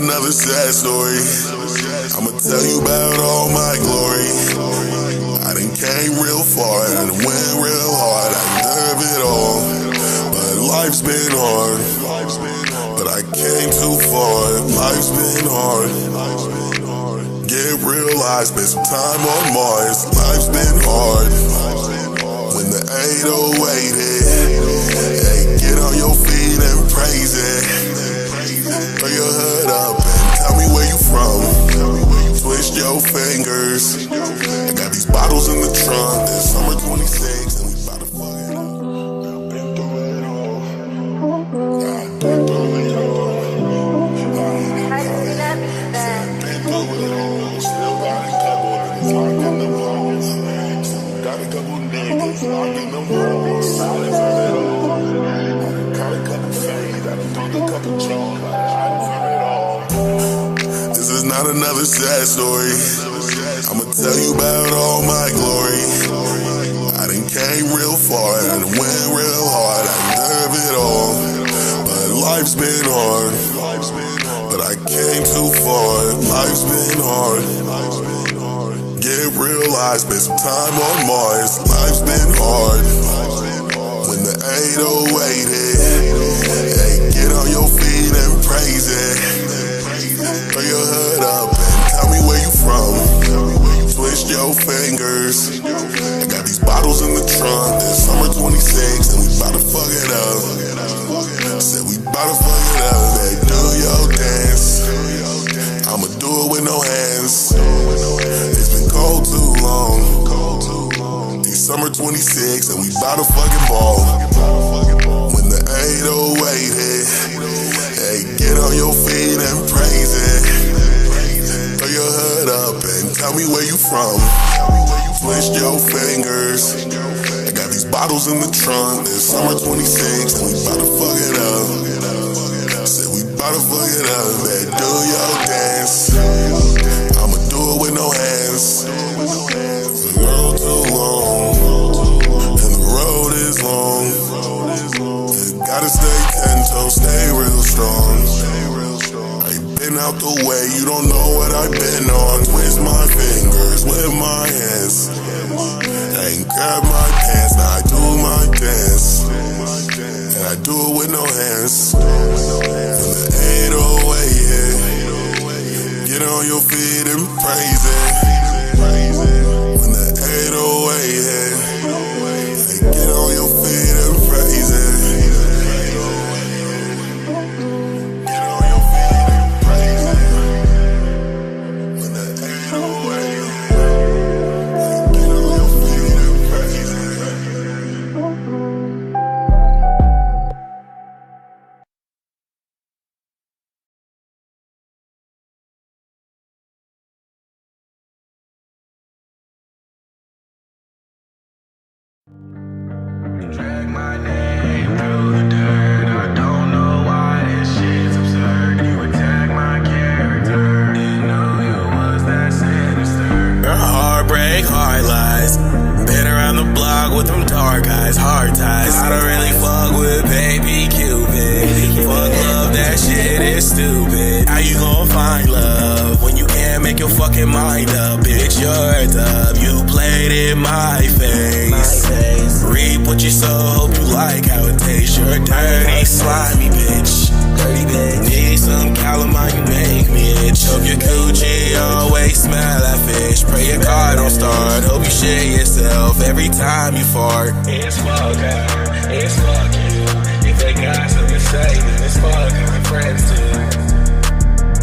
another sad story. I'ma tell you about all my glory. I done came real far, I done went real hard, I deserve it all. But life's been hard, but I came too far. Life's been hard. Get real, I spent some time on Mars. Life's been hard. When the 808 hit, hey, get on your feet and praise it. Throw your hood up and tell me where you from. Twist your fingers. I got these bottles in the trunk. It's summer 26 and we bout to fuck it up. I've been through it all. I've been through it all. Been through it all. Still got a couple of locked in the vault. Got a couple niggas locked in the vault. Solid for it all. Caught a couple fades. I done drunk a couple Jones. I done for it all. This is not another sad story. I'ma tell you about all my glory. I done came real far, I done went real hard, I deserve it all. But life's been hard, but I came too far. Life's been hard. Get real, I spent some time on Mars. Life's been hard. When the 808 hit, hey, get on your feet and praise it. Throw your hood up and tell me where you from. Twist your fingers. I got these bottles in the trunk. It's summer 26 and we bout to fuck it up. Said we bout to fuck it up. Hey, do your dance. I'ma do it with no hands. It's been cold too long. It's summer 26 and we bout to fucking ball. When the 808 hit, hey, get on your feet and praise it. Throw your hood up and tell me where you from. Twist your fingers. I got these bottles in the trunk. It's summer 26 and we bout to fuck it up. Said we bout to fuck it up. Hey, do your dance. I'ma do it with no hands. The road too long and the road is long. You gotta stay 10 toes, stay real strong. Been out the way, you don't know what I've been on. Twist my fingers with my hands. I ain't grab my pants, now I do my dance. And I do it with no hands. When the 808 hit, get on your feet and praise it. When the 808 hit, hey, get on your feet and praise it. Drag my name through the dirt. I don't know why this shit's absurd. You attack my character. Didn't know you was that sinister. Heartbreak, hard lies. Been around the block with them dark eyes, hard ties. I don't really fuck with baby Cupid. Fuck love, that shit is stupid. How you gon' find love when you can't make your fucking mind up? Bitch, you're a dub. You played in my face. Reap what you sow, hope you like how it tastes. You're a dirty, slimy bitch. Need some calamine, you make me itch. Hope your coochie always smell like fish. Pray your car don't start, hope you shit yourself every time you fart. It's fuck her, it's fuck you. If they got something to say, then it's fuck her friends too.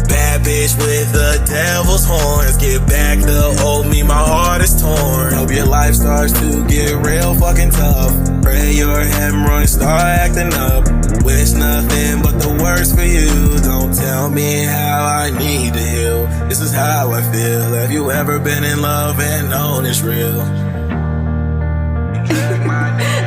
Bad bitch with the devil's horns. Get back the old me, my heart is torn. Hope your life starts to get real fucking tough. Pray your hemorrhoids start acting up. Wish nothing but the worst for you. Don't tell me how I need to heal. This is how I feel. Have you ever been in love and known it's real?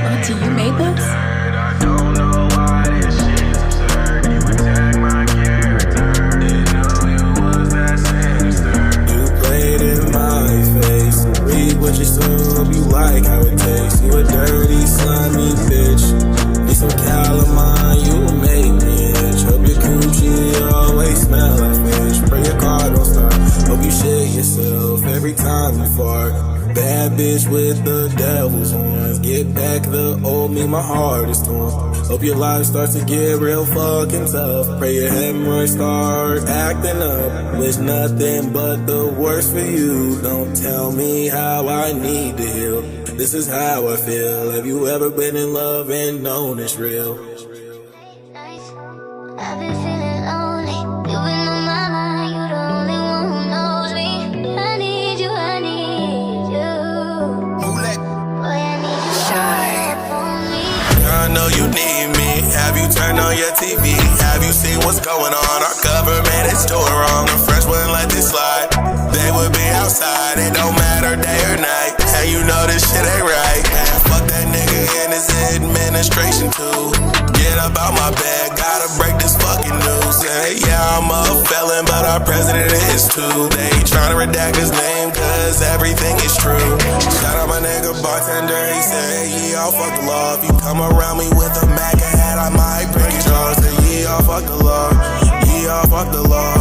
Auntie, you made this? I don't know why this shit's absurd. You attack my character. Didn't know you was that sinister. You played in my face. Read what you sow, hope you like how it tastes. You a dirty, slimy bitch. Need some calamine, you make me itch. Hope your coochie always smell like fish. back the old me, my heart is torn. Hope your life starts to get real fucking tough. Pray your hemorrhoids start acting up. Wish nothing but the worst for you. Don't tell me how I need to heal. This is how I feel. Have you ever been in love and known it's real? I've been feeling lonely. You've been on my mind. You're the only one who knows me. I need you. I need you. Boy, I need you. Up on me. I know you need me. Have you turned on your TV? Have you seen what's going on? Our government is doing wrong. The French wouldn't let this slide. They would be outside. It don't matter day or night. And you know this shit ain't right. Man, fuck that nigga and his administration too. Get up out my bed. Gotta break this fucking news. Yeah, I'm a felon, but our president is too. They tryna redact his name, cause everything is true. Shout out my nigga bartender, he said, yeah, I'll fuck the law. If you come around me with a MAGA hat, I might break your jaw. Say, yeah, I'll fuck the law. Yeah, I'll fuck the law.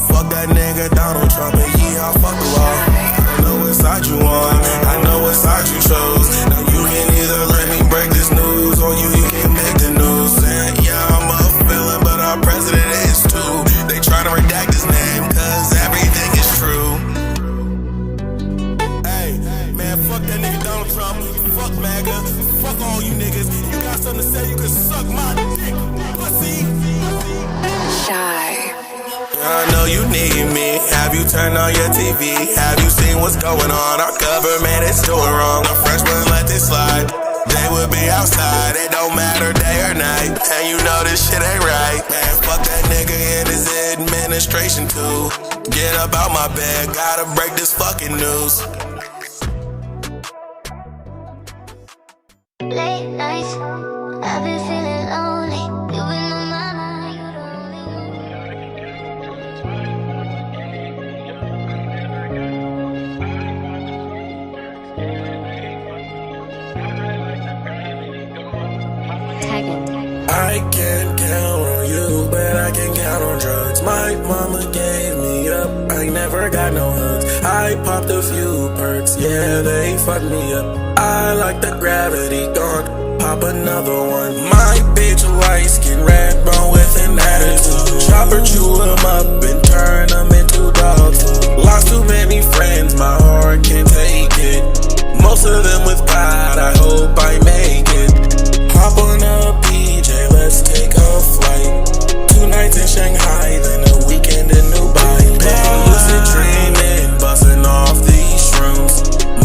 Fuck that nigga Donald Trump, and yeah, I'll fuck the law. I know what side you on, I know what side you chose. Now you can either let me break this news, or you can make the news. And yeah, I'm a felon, but our president is too. They try to redact his name, cause everything is true. Hey, man, fuck that nigga Donald Trump. Fuck MAGA. Fuck all you niggas. You got something to say, you can suck my dick, pussy. Shy. I know you need me. Have you turned on your TV? Have you seen what's going on? Our government is doing wrong. The French wouldn't let this slide. They would be outside. It don't matter day or night. And you know this shit ain't right. Man, fuck that nigga and his administration too. Get up out my bed. Gotta break this fucking news. Late nights. I've been feeling lonely. You've been on my mind. You're the only one. Tag it. I can't count on you, but I can count on drugs. My mama gave me up, I never got no hugs. I popped a few perks, yeah, they fucked me up. I like the gravity gone, pop another one. My bitch light skin, red bone with an attitude. Chopper chew 'em up and turn 'em into dogs. Lost too many friends, my heart can't take it. Most of them with God, I hope I make it. Hop on a PJ, let's take a flight. 2 nights in Shanghai, then a weekend in Dubai. Been lucid dreaming, busting off these shrooms.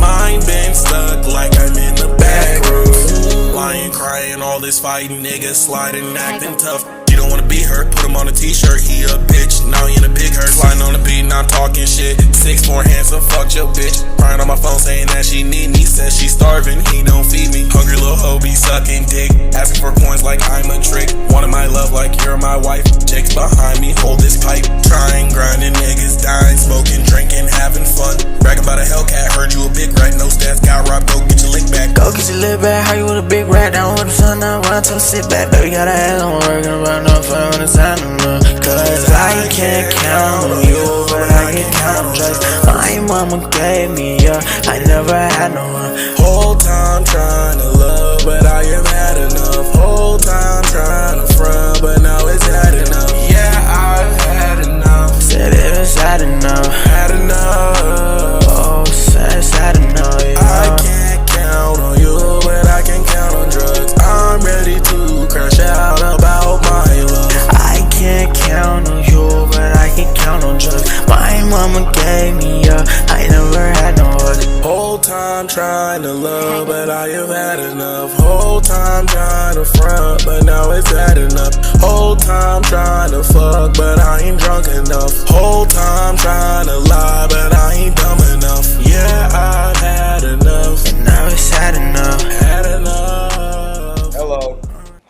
Mind been stuck like I'm in the back room. Lying, crying, all this fighting, niggas sliding, acting tough. You don't wanna be hurt, put him on a t-shirt. He a bitch, now he in a big hurt. Sliding on the beat, not talking shit. 6 more handsome, fuck your bitch. Crying on my phone saying that she need me. Says she starving, he don't feed me. Hungry little hoe be sucking dick. Asking for coins like I'm a trick. Wanted my love like you're my wife. Jake's behind me, hold this pipe. Trying, grinding, niggas dying. Smoking, drinking, having fun. Bragging about a Hellcat, heard you a big rat. No stats, got robbed, go get your lick back. Go get your lip back, how you with a big rat down with the sun, now run till sit back. Baby got a ass, I'm working about no fun when it's time to run. Cause I can't count on you, but I can count on drugs. My mama gave me up, I never had no one. Whole time trying to love, but I have had enough. Whole time trying to front, but now it's had enough. Yeah, I've had enough. Said it was sad enough. Had enough. Oh, sad enough, yeah. I can't count on you, but I can count on drugs. I'm ready to crash out about my love. I can't count on you, but I can count on drugs. My mama gave me up, I never had no hug. Whole time trying to love, but I have had enough. Whole time trying to front, but now it's had enough. Whole time trying to fuck, but I ain't drunk enough. Whole time trying to lie, but I ain't dumb enough. Yeah, I've had enough. And now it's sad enough. Had enough. Hello.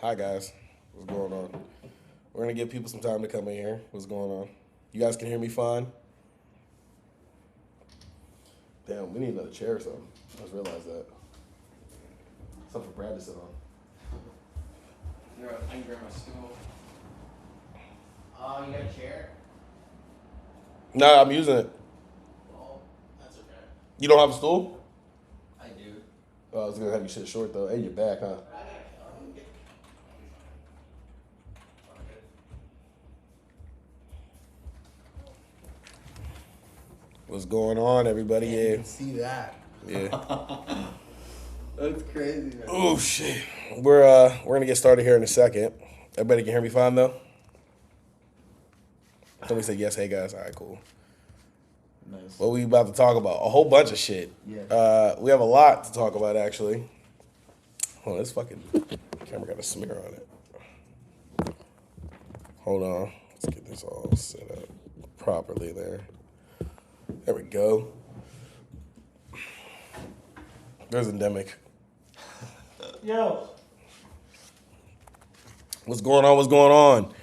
Hi guys. What's going on? We're gonna give people some time to come in here. What's going on? You guys can hear me fine? Damn, we need another chair or something. I just realized that. Something for Brad to sit on. Here, I can grab my stool. You got a chair? No, I'm using it. Well, that's okay. You don't have a stool? I do. Oh, I was gonna have you shit short though. Hey, you're back, huh? What's going on, everybody? Yeah. See that? Yeah. That's crazy, man. Oh shit. We're gonna get started here in a second. Everybody can hear me fine though? Somebody say yes, hey guys. All right, cool. Nice. What we about to talk about? A whole bunch of shit. Yeah. We have a lot to talk about actually. Hold on, this fucking camera got a smear on it. Hold on. Let's get this all set up properly there. There we go. There's endemic. Yo. What's going on? What's going on?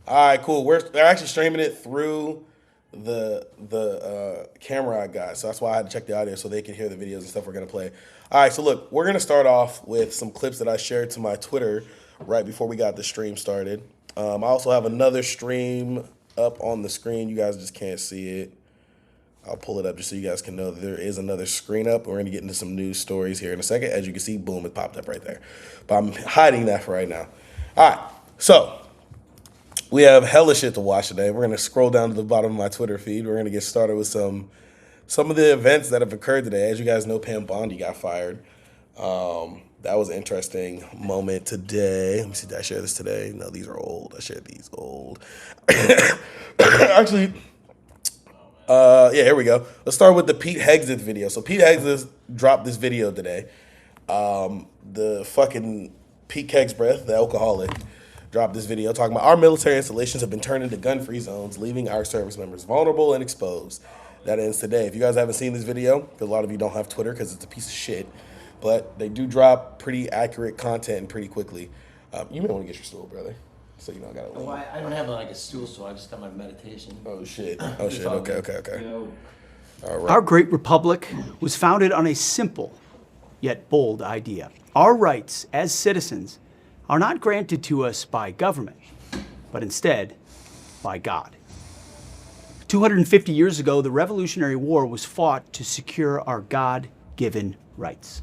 All right, cool. They're actually streaming it through the camera I got, so that's why I had to check the audio so they can hear the videos and stuff we're gonna play. All right, so look, we're gonna start off with some clips that I shared to my Twitter right before we got the stream started. I also have another stream up on the screen. You guys just can't see it. I'll pull it up just so you guys can know that there is another screen up. We're gonna get into some news stories here in a second. As you can see, boom, it popped up right there. But I'm hiding that for right now. All right, so we have hella shit to watch today. We're gonna scroll down to the bottom of my Twitter feed. We're gonna get started with some of the events that have occurred today. As you guys know, Pam Bondi got fired. That was an interesting moment today. Let me see, did I share this today? No, these are old. I shared these old. Actually, yeah, here we go. Let's start with the Pete Hegseth video. So Pete Hegseth dropped this video today. The fucking Pete Kegsbreath, the alcoholic, dropped this video talking about our military installations have been turned into gun-free zones, leaving our service members vulnerable and exposed. That ends today. If you guys haven't seen this video, because a lot of you don't have Twitter because it's a piece of shit, but they do drop pretty accurate content and pretty quickly. You may want to get your stool, brother, so you know I got to. Oh, I don't have like a stool, so I just got my meditation. Oh shit. Oh shit. Okay. Yo. All right. Our great republic was founded on a simple yet bold idea. Our rights as citizens are not granted to us by government, but instead by God. 250 years ago, the Revolutionary War was fought to secure our God-given rights.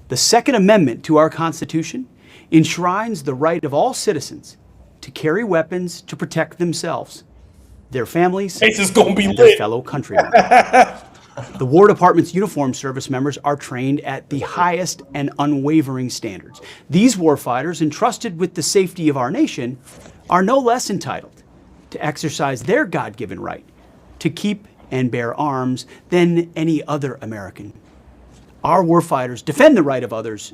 The Second Amendment to our Constitution enshrines the right of all citizens to carry weapons to protect themselves, their families, This is gonna be and their lit. fellow countrymen. The War Department's uniformed service members are trained at the highest and unwavering standards. These warfighters, entrusted with the safety of our nation, are no less entitled to exercise their God-given right to keep and bear arms than any other American. Our warfighters defend the right of others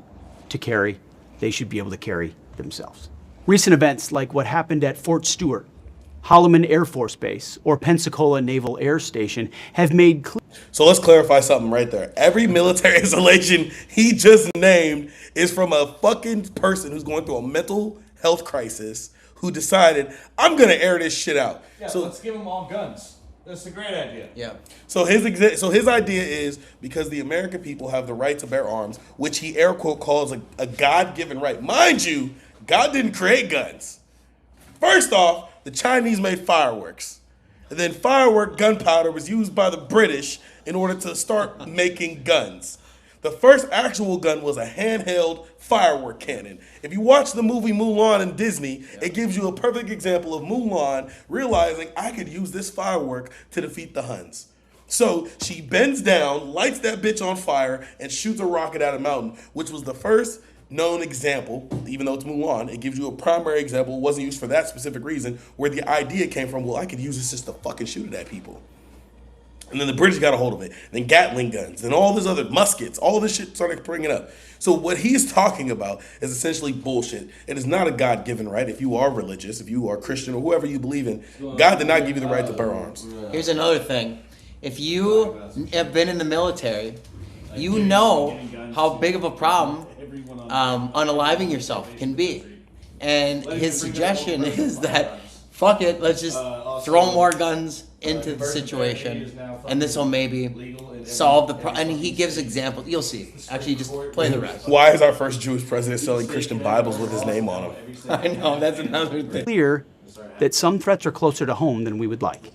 to carry. They should be able to carry themselves. Recent events like what happened at Fort Stewart, Holloman Air Force Base, or Pensacola Naval Air Station have made clear. So let's clarify something right there. Every military installation he just named is from a fucking person who's going through a mental health crisis who decided, I'm going to air this shit out. Yeah, So let's give them all guns. That's a great idea. Yeah. So his idea is because the American people have the right to bear arms, which he air quote calls a God-given right. Mind you, God didn't create guns. First off, the Chinese made fireworks. And then gunpowder was used by the British in order to start making guns. The first actual gun was a handheld firework cannon. If you watch the movie Mulan in Disney, it gives you a perfect example of Mulan realizing I could use this firework to defeat the Huns. So she bends down, lights that bitch on fire, and shoots a rocket at a mountain, which was the first known example, even though it's Mulan, it gives you a primary example, it wasn't used for that specific reason, where the idea came from, well, I could use this just to fucking shoot it at people. And then the British got a hold of it. Then Gatling guns, then all this other muskets, all this shit started bringing up. So what he's talking about is essentially bullshit. It is not a God-given right. If you are religious, if you are Christian, or whoever you believe in, God did not give you the right to bear arms. Here's another thing. If you have been in the military, you know how big of a problem unaliving yourself can be. And his suggestion is that, fuck it, let's just throw more guns into the situation, and this will maybe solve the problem. And he gives examples. You'll see. Actually, just play the rest. Why is our first Jewish president selling Christian Bibles with his name on them? I know, that's another thing. Clear that some threats are closer to home than we would like.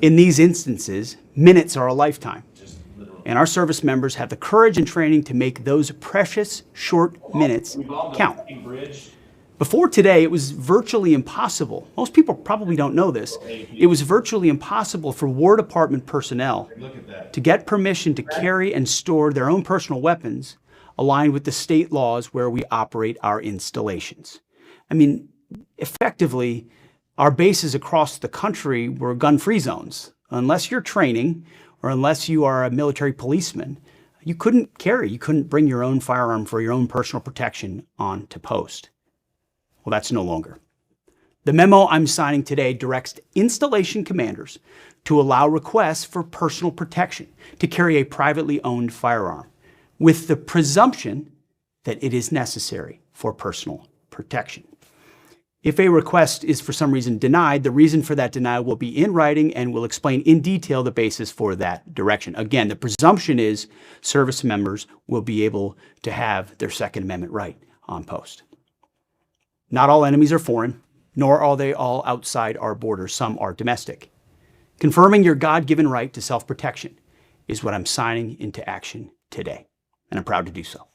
In these instances, minutes are a lifetime. And our service members have the courage and training to make those precious short minutes count. Before today, it was virtually impossible. Most people probably don't know this. It was virtually impossible for War Department personnel to get permission to carry and store their own personal weapons aligned with the state laws where we operate our installations. I mean, effectively, our bases across the country were gun-free zones. Unless you're training or unless you are a military policeman, you couldn't carry, you couldn't bring your own firearm for your own personal protection on to post. Well, that's no longer. The memo I'm signing today directs installation commanders to allow requests for personal protection to carry a privately owned firearm, with the presumption that it is necessary for personal protection. If a request is for some reason denied, the reason for that denial will be in writing and will explain in detail the basis for that direction. Again, the presumption is service members will be able to have their Second Amendment right on post. Not all enemies are foreign, nor are they all outside our borders. Some are domestic. Confirming your God-given right to self-protection is what I'm signing into action today, and I'm proud to do so.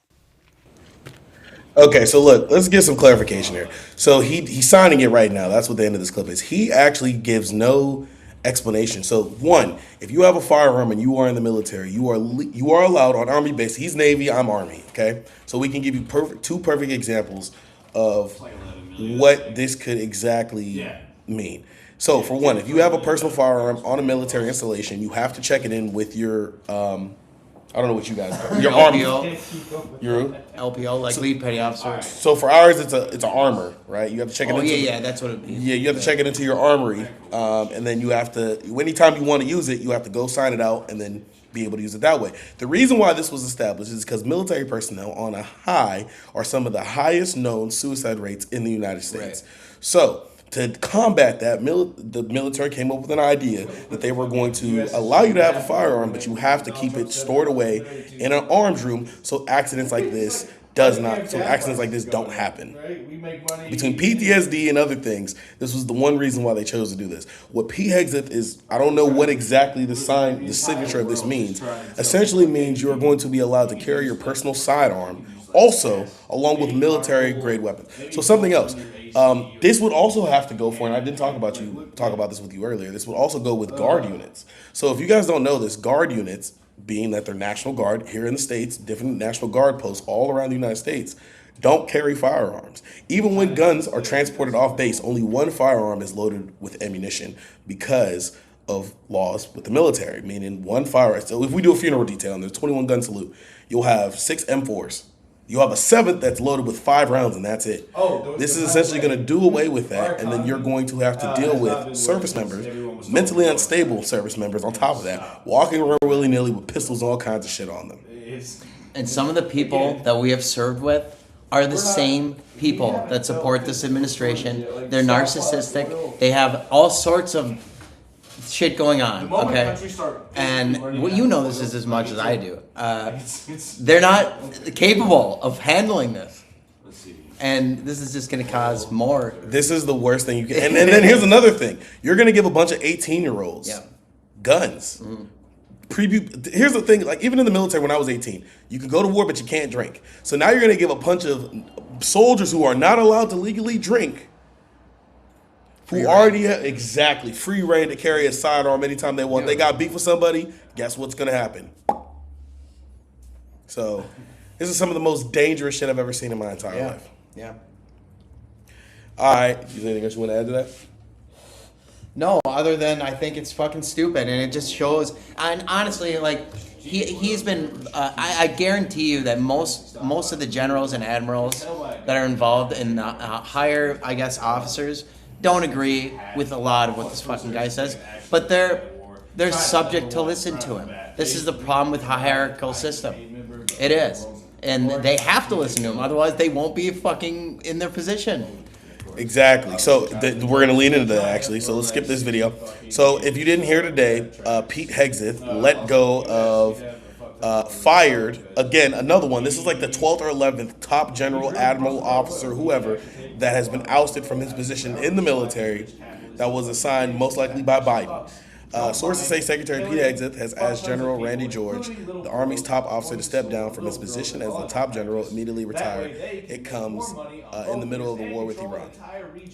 Okay, so look, let's get some clarification here. So he's signing it right now. That's what the end of this clip is. He actually gives no explanation. So one, if you have a firearm and you are in the military, you are allowed on Army base. He's Navy, I'm Army. Okay, so we can give you two perfect examples of what this could exactly mean. So for one, if you have a personal firearm on a military installation, you have to check it in with your I don't know what you guys call it. Your Army. Your LPO, like lead petty officer. So for ours, it's a armor, right? You have to check it into. Yeah, that's what it means. Yeah, you have to check it into your armory, and then you have to. Anytime you want to use it, you have to go sign it out, and then be able to use it that way. The reason why this was established is because military personnel on a high are some of the highest known suicide rates in the United States. Right. So to combat that, the military came up with an idea that they were going to allow you to have a firearm, but you have to keep it stored away in an arms room so accidents like this don't happen. Between PTSD and other things, this was the one reason why they chose to do this. What Pete Hegseth is, I don't know what exactly the signature of this means. Essentially means you are going to be allowed to carry your personal sidearm also along with military grade weapons. So something else. This would also have to go for, and I didn't talk about this with you earlier, this would also go with guard units. So if you guys don't know this, guard units, being that they're National Guard here in the States, different National Guard posts all around the United States, don't carry firearms. Even when guns are transported off base, only one firearm is loaded with ammunition because of laws with the military, meaning one firearm. So if we do a funeral detail and there's 21 gun salute, you'll have 6 M4s. You'll have a 7th that's loaded with 5 rounds, and that's it. This is essentially going to do away with that, and then you're going to have to deal with service members, mentally unstable service members on top of that, walking around willy-nilly with pistols and all kinds of shit on them. And some of the people that we have served with are the same people that support this administration. They're narcissistic. They have all sorts of shit going on, okay? And you know this is as much as I do. They're not capable of handling this. And this is just going to cause more. This is the worst thing you can. And then here's another thing. You're going to give a bunch of 18-year-olds guns. Mm-hmm. Here's the thing. Like, even in the military when I was 18, you can go to war, but you can't drink. So now you're going to give a bunch of soldiers who are not allowed to legally drink, who already have free reign to carry a sidearm anytime they want. They got beef with somebody, guess what's going to happen? So this is some of the most dangerous shit I've ever seen in my entire life. Yeah. All right. Is there anything else you want to add to that? No, other than I think it's fucking stupid, and it just shows. And honestly, like he's been. I guarantee you that most of the generals and admirals that are involved in higher, I guess, officers don't agree with a lot of what this fucking guy says, but they're subject to listen to him. This is the problem with hierarchical system. It is. And they have to listen to him, otherwise they won't be fucking in their position. Exactly. So we're going to lean into that, actually. So let's skip this video. So if you didn't hear today, Pete Hegseth let go of, fired, again, another one. This is like the 12th or 11th top general, admiral, officer, whoever, that has been ousted from his position in the military that was assigned most likely by Biden. Sources say Secretary Pete Hegseth has asked General Randy George, the Army's top officer, to step down from his position as the top general, immediately retire. It comes in the middle of the war with Iran.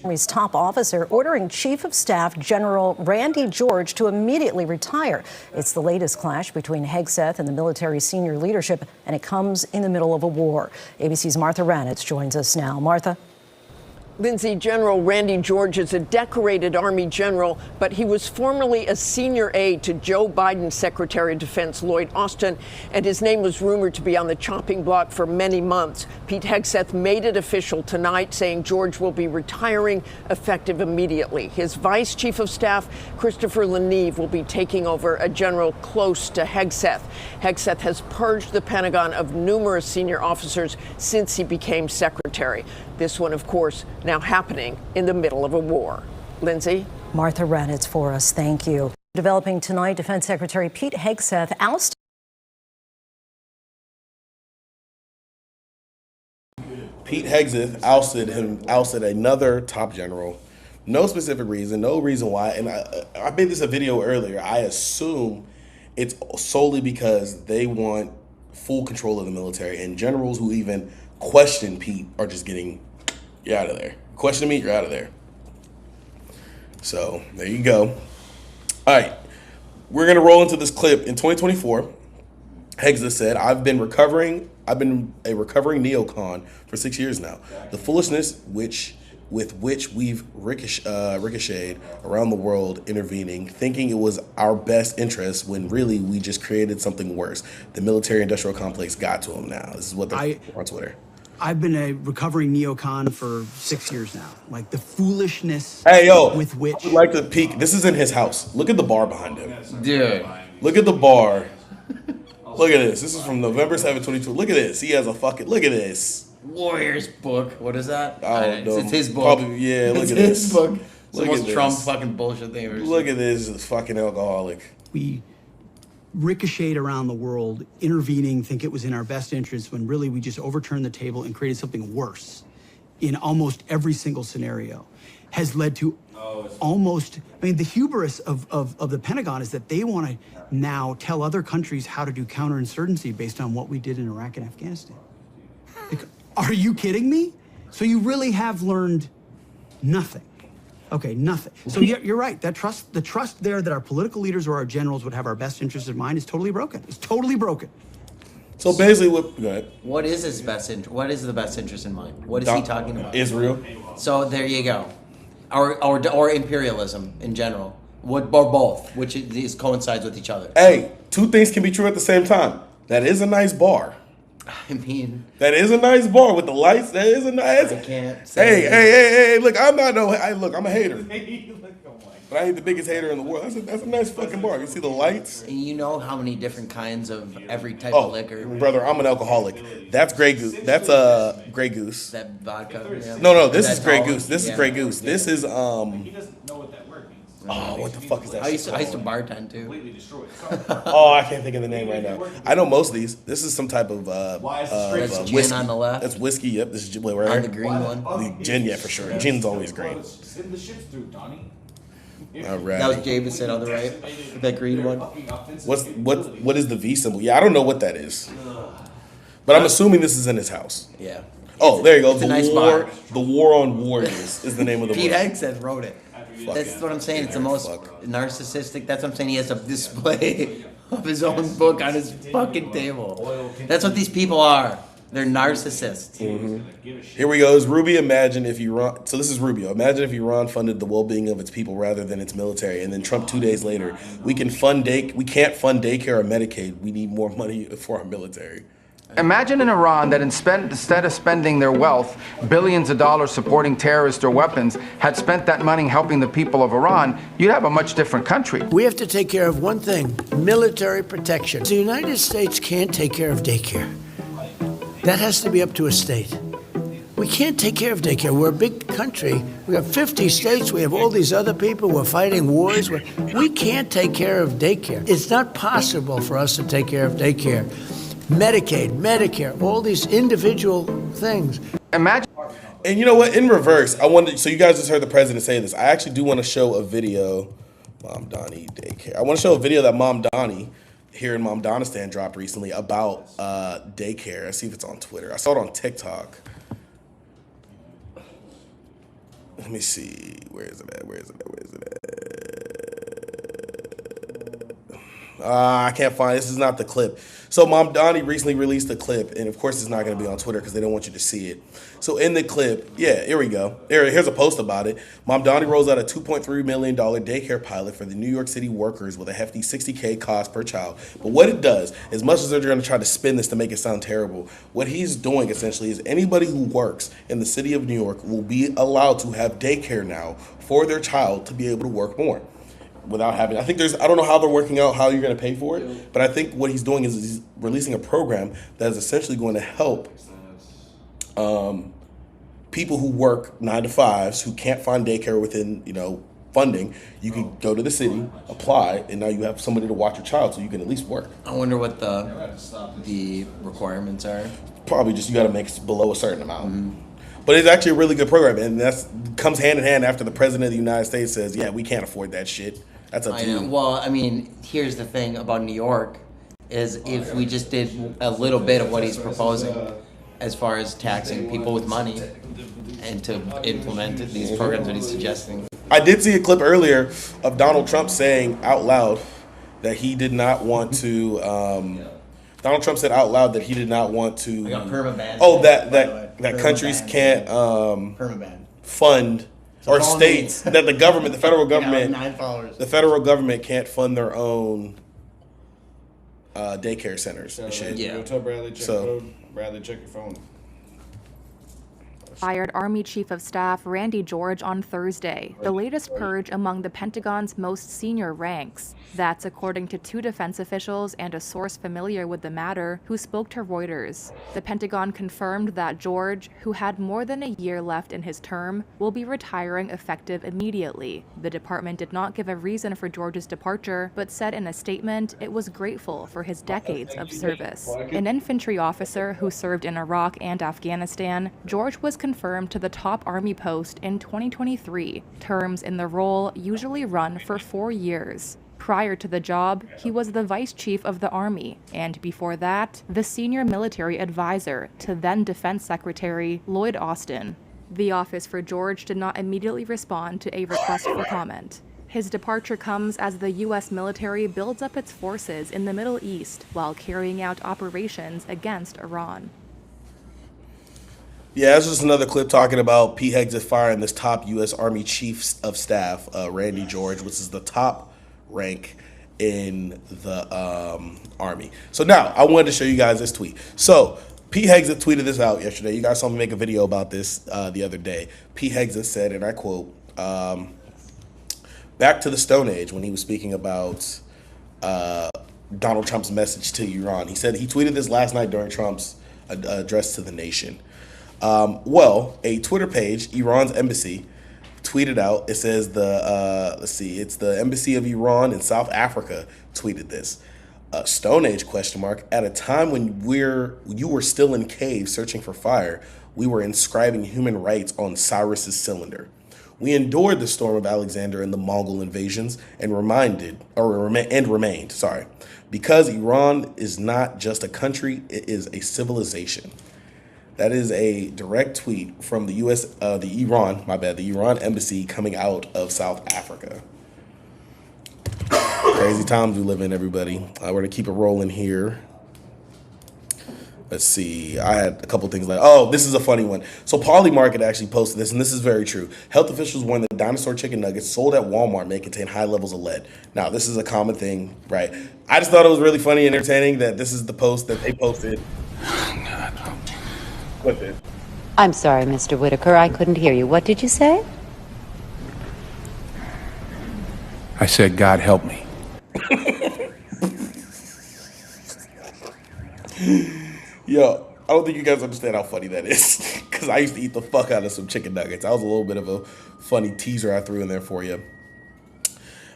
Army's top officer ordering Chief of Staff General Randy George to immediately retire. It's the latest clash between Hegseth and the military senior leadership, and it comes in the middle of a war. ABC's Martha Ranitz joins us now. Martha. Lindsay, General Randy George is a decorated Army general, but he was formerly a senior aide to Joe Biden's Secretary of Defense Lloyd Austin, and his name was rumored to be on the chopping block for many months. Pete Hegseth made it official tonight, saying George will be retiring effective immediately. His Vice Chief of Staff, Christopher Leneve, will be taking over, a general close to Hegseth. Hegseth has purged the Pentagon of numerous senior officers since he became secretary. This one, of course, now happening in the middle of a war. Lindsay? Martha Ranitz for us. Thank you. Developing tonight, Defense Secretary Pete Hegseth ousted. Pete Hegseth ousted another top general. No specific reason, no reason why. And I made this a video earlier. I assume it's solely because they want full control of the military, and generals who even question Pete are just getting, you're out of there. Question me, you're out of there. So there you go. All right, we're gonna roll into this clip. In 2024, Hegseth said, I've been a recovering neocon for 6 years now. The foolishness with which we've ricocheted around the world, intervening, thinking it was our best interest when really we just created something worse. The military-industrial complex got to him now. This is what they're on Twitter. I've been a recovering neocon for 6 years now. Like the foolishness with which... I would like to peek. This is in his house. Look at the bar behind him. Dude. Look at the bar. Look at this. This is from November 7, 2022. Look at this. He has a fucking... Look at this. Warriors book. What is that? I don't know. It's his book. Probably, yeah, look it's at his this. book. It's Look the at most this. Trump fucking bullshit thing I've ever seen. Look at this fucking alcoholic. We ricocheted around the world, intervening, think it was in our best interest, when really we just overturned the table and created something worse in almost every single scenario, has led to almost, I mean, the hubris of the Pentagon is that they want to now tell other countries how to do counterinsurgency based on what we did in Iraq and Afghanistan. Like, are you kidding me? So you really have learned nothing. Okay, nothing. So you're right. The trust there that our political leaders or our generals would have our best interests in mind is totally broken. It's totally broken. So basically, go ahead. What is his best interest? What is the best interest in mind? What is he talking about? Israel. So there you go. Or imperialism in general. Or both, which coincides with each other. Hey, two things can be true at the same time. That is a nice bar. I mean, that is a nice bar with the lights. That is a nice. I can't say. Hey! Look, I'm not no. Look, I'm a hater. But I ain't the biggest hater in the world. That's a nice fucking bar. You see the lights? And you know how many different kinds of every type of liquor. Brother, I'm an alcoholic. That's Grey Goose. That's Grey Goose. That vodka. Yeah. No. This is Grey Goose. This is Grey Goose. This is He doesn't know what that word means. Oh, what the fuck is that? I used to bartend too. Oh, I can't think of the name right now. I know most of these. This is some type of that's gin whiskey. on the left. That's whiskey. Yep, this is gin. Wait, right on here. the green one. The gin, yeah, for sure. Gin's always great. Send the ships through, Donnie. All right. That was Jameson on the right. That green one. What is the V symbol? Yeah, I don't know what that is. But I'm assuming this is in his house. Yeah. Oh, there you go. It's a nice bar. The War on Warriors is the name of the book. Pete Hegseth wrote it. That's what I'm saying. It's the most narcissistic. That's what I'm saying. He has a display of his own book on his fucking table. That's what these people are. They're narcissists. Mm-hmm. Here we go. Is Ruby imagine if Iran? So this is Rubio. Imagine if Iran funded the well-being of its people rather than its military, and then Trump 2 days later, we can't fund daycare or Medicaid. We need more money for our military. Imagine in Iran that instead of spending their wealth, billions of dollars supporting terrorists or weapons, had spent that money helping the people of Iran, you'd have a much different country. We have to take care of one thing, military protection. The United States can't take care of daycare. That has to be up to a state. We can't take care of daycare. We're a big country. We have 50 states. We have all these other people. We're fighting wars. We can't take care of daycare. It's not possible for us to take care of daycare. Medicaid, Medicare, all these individual things. Imagine. And you know what? In reverse, so you guys just heard the president say this. I actually do want to show a video Mom Donnie daycare. I want to show a video that Mom Donnie here in Mom Donistan dropped recently about daycare. Let's see if it's on Twitter. I saw it on TikTok. Let me see. Where is it at? I can't find it. This is not the clip. So Mom Donnie recently released a clip, and of course it's not going to be on Twitter because they don't want you to see it. So in the clip, yeah, here we go. Here's a post about it. Mom Donnie rolls out a $2.3 million daycare pilot for the New York City workers with a hefty $60K cost per child. But what it does, as much as they're going to try to spin this to make it sound terrible, what he's doing essentially is anybody who works in the city of New York will be allowed to have daycare now for their child to be able to work more. Without having, I don't know how they're working out how you're going to pay for it, but I think what he's doing is he's releasing a program that is essentially going to help people who work 9 to 5s who can't find daycare within, funding. You can go to the city, apply, and now you have somebody to watch your child, so you can at least work. I wonder what the requirements are. Probably just you got to make it below a certain amount. Mm-hmm. But it's actually a really good program, and that's comes hand in hand after the president of the United States says, "Yeah, we can't afford that shit." That's up to you. Well, I mean, here's the thing about New York is if we just did a little bit of what he's proposing as far as taxing people with money and to implement these programs that he's suggesting. I did see a clip earlier of Donald Trump saying out loud that he did not want to Donald Trump said out loud that he did not want to that countries can't fund or states that the federal government can't fund their own daycare centers and shit. Yeah. Tell Bradley check your phone. Fired Army Chief of Staff Randy George on Thursday, the latest purge among the Pentagon's most senior ranks. That's according to 2 defense officials and a source familiar with the matter who spoke to Reuters. The Pentagon confirmed that George, who had more than a year left in his term, will be retiring effective immediately. The department did not give a reason for George's departure, but said in a statement it was grateful for his decades of service. An infantry officer who served in Iraq and Afghanistan, George was confirmed to the top Army post in 2023. Terms in the role usually run for 4 years. Prior to the job, he was the Vice Chief of the Army, and before that, the senior military advisor to then Defense Secretary Lloyd Austin. The Office for George did not immediately respond to a request for comment. His departure comes as the U.S. military builds up its forces in the Middle East while carrying out operations against Iran. Yeah, that's just another clip talking about Pete Hegseth firing this top U.S. Army Chief of Staff, Randy George, which is the top rank in the Army. So now, I wanted to show you guys this tweet. So, Pete Hegseth tweeted this out yesterday. You guys saw me make a video about this the other day. Pete Hegseth said, and I quote, back to the Stone Age when he was speaking about Donald Trump's message to Iran. He tweeted this last night during Trump's address to the nation. A Twitter page, Iran's embassy, tweeted out. It says it's the embassy of Iran in South Africa tweeted this. Stone Age ? At a time when you were still in caves searching for fire, we were inscribing human rights on Cyrus's cylinder. We endured the storm of Alexander and the Mongol invasions and remained. Because Iran is not just a country, it is a civilization. That is a direct tweet from the the Iran embassy coming out of South Africa. Crazy times we live in, everybody. We're gonna keep it rolling here. Let's see. I had a couple things this is a funny one. So Polymarket actually posted this, and this is very true. Health officials warn that dinosaur chicken nuggets sold at Walmart may contain high levels of lead. Now, this is a common thing, right? I just thought it was really funny and entertaining that this is the post that they posted. What's it? I'm sorry, Mr. Whitaker. I couldn't hear you. What did you say? I said, God help me. Yo, I don't think you guys understand how funny that is. Because I used to eat the fuck out of some chicken nuggets. That was a little bit of a funny teaser I threw in there for you.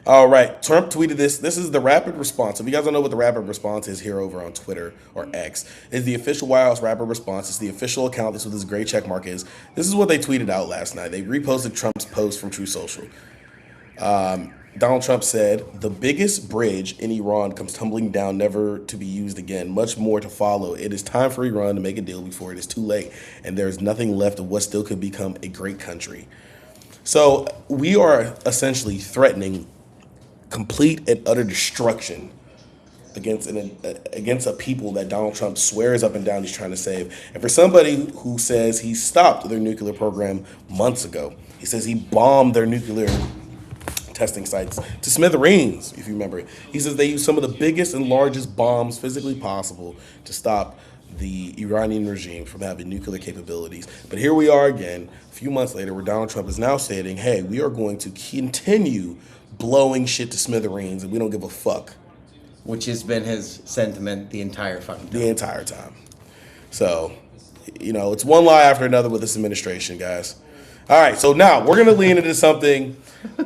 All right, Trump tweeted this. This is the rapid response. If you guys don't know what the rapid response is here over on Twitter or X, it's the official White House rapid response. It's the official account. This is what this gray check mark is. This is what they tweeted out last night. They reposted Trump's post from True Social. Donald Trump said, "The biggest bridge in Iran comes tumbling down, never to be used again. Much more to follow. It is time for Iran to make a deal before it is too late, and there is nothing left of what still could become a great country." So we are essentially threatening complete and utter destruction against a people that Donald Trump swears up and down he's trying to save. And for somebody who says he stopped their nuclear program months ago, he says he bombed their nuclear testing sites to smithereens, if you remember. He says they used some of the biggest and largest bombs physically possible to stop the Iranian regime from having nuclear capabilities. But here we are again, a few months later, where Donald Trump is now stating, hey, we are going to continue blowing shit to smithereens and we don't give a fuck. Which has been his sentiment the entire fucking time. The entire time. So, it's one lie after another with this administration, guys. All right, so now we're going to lean into something.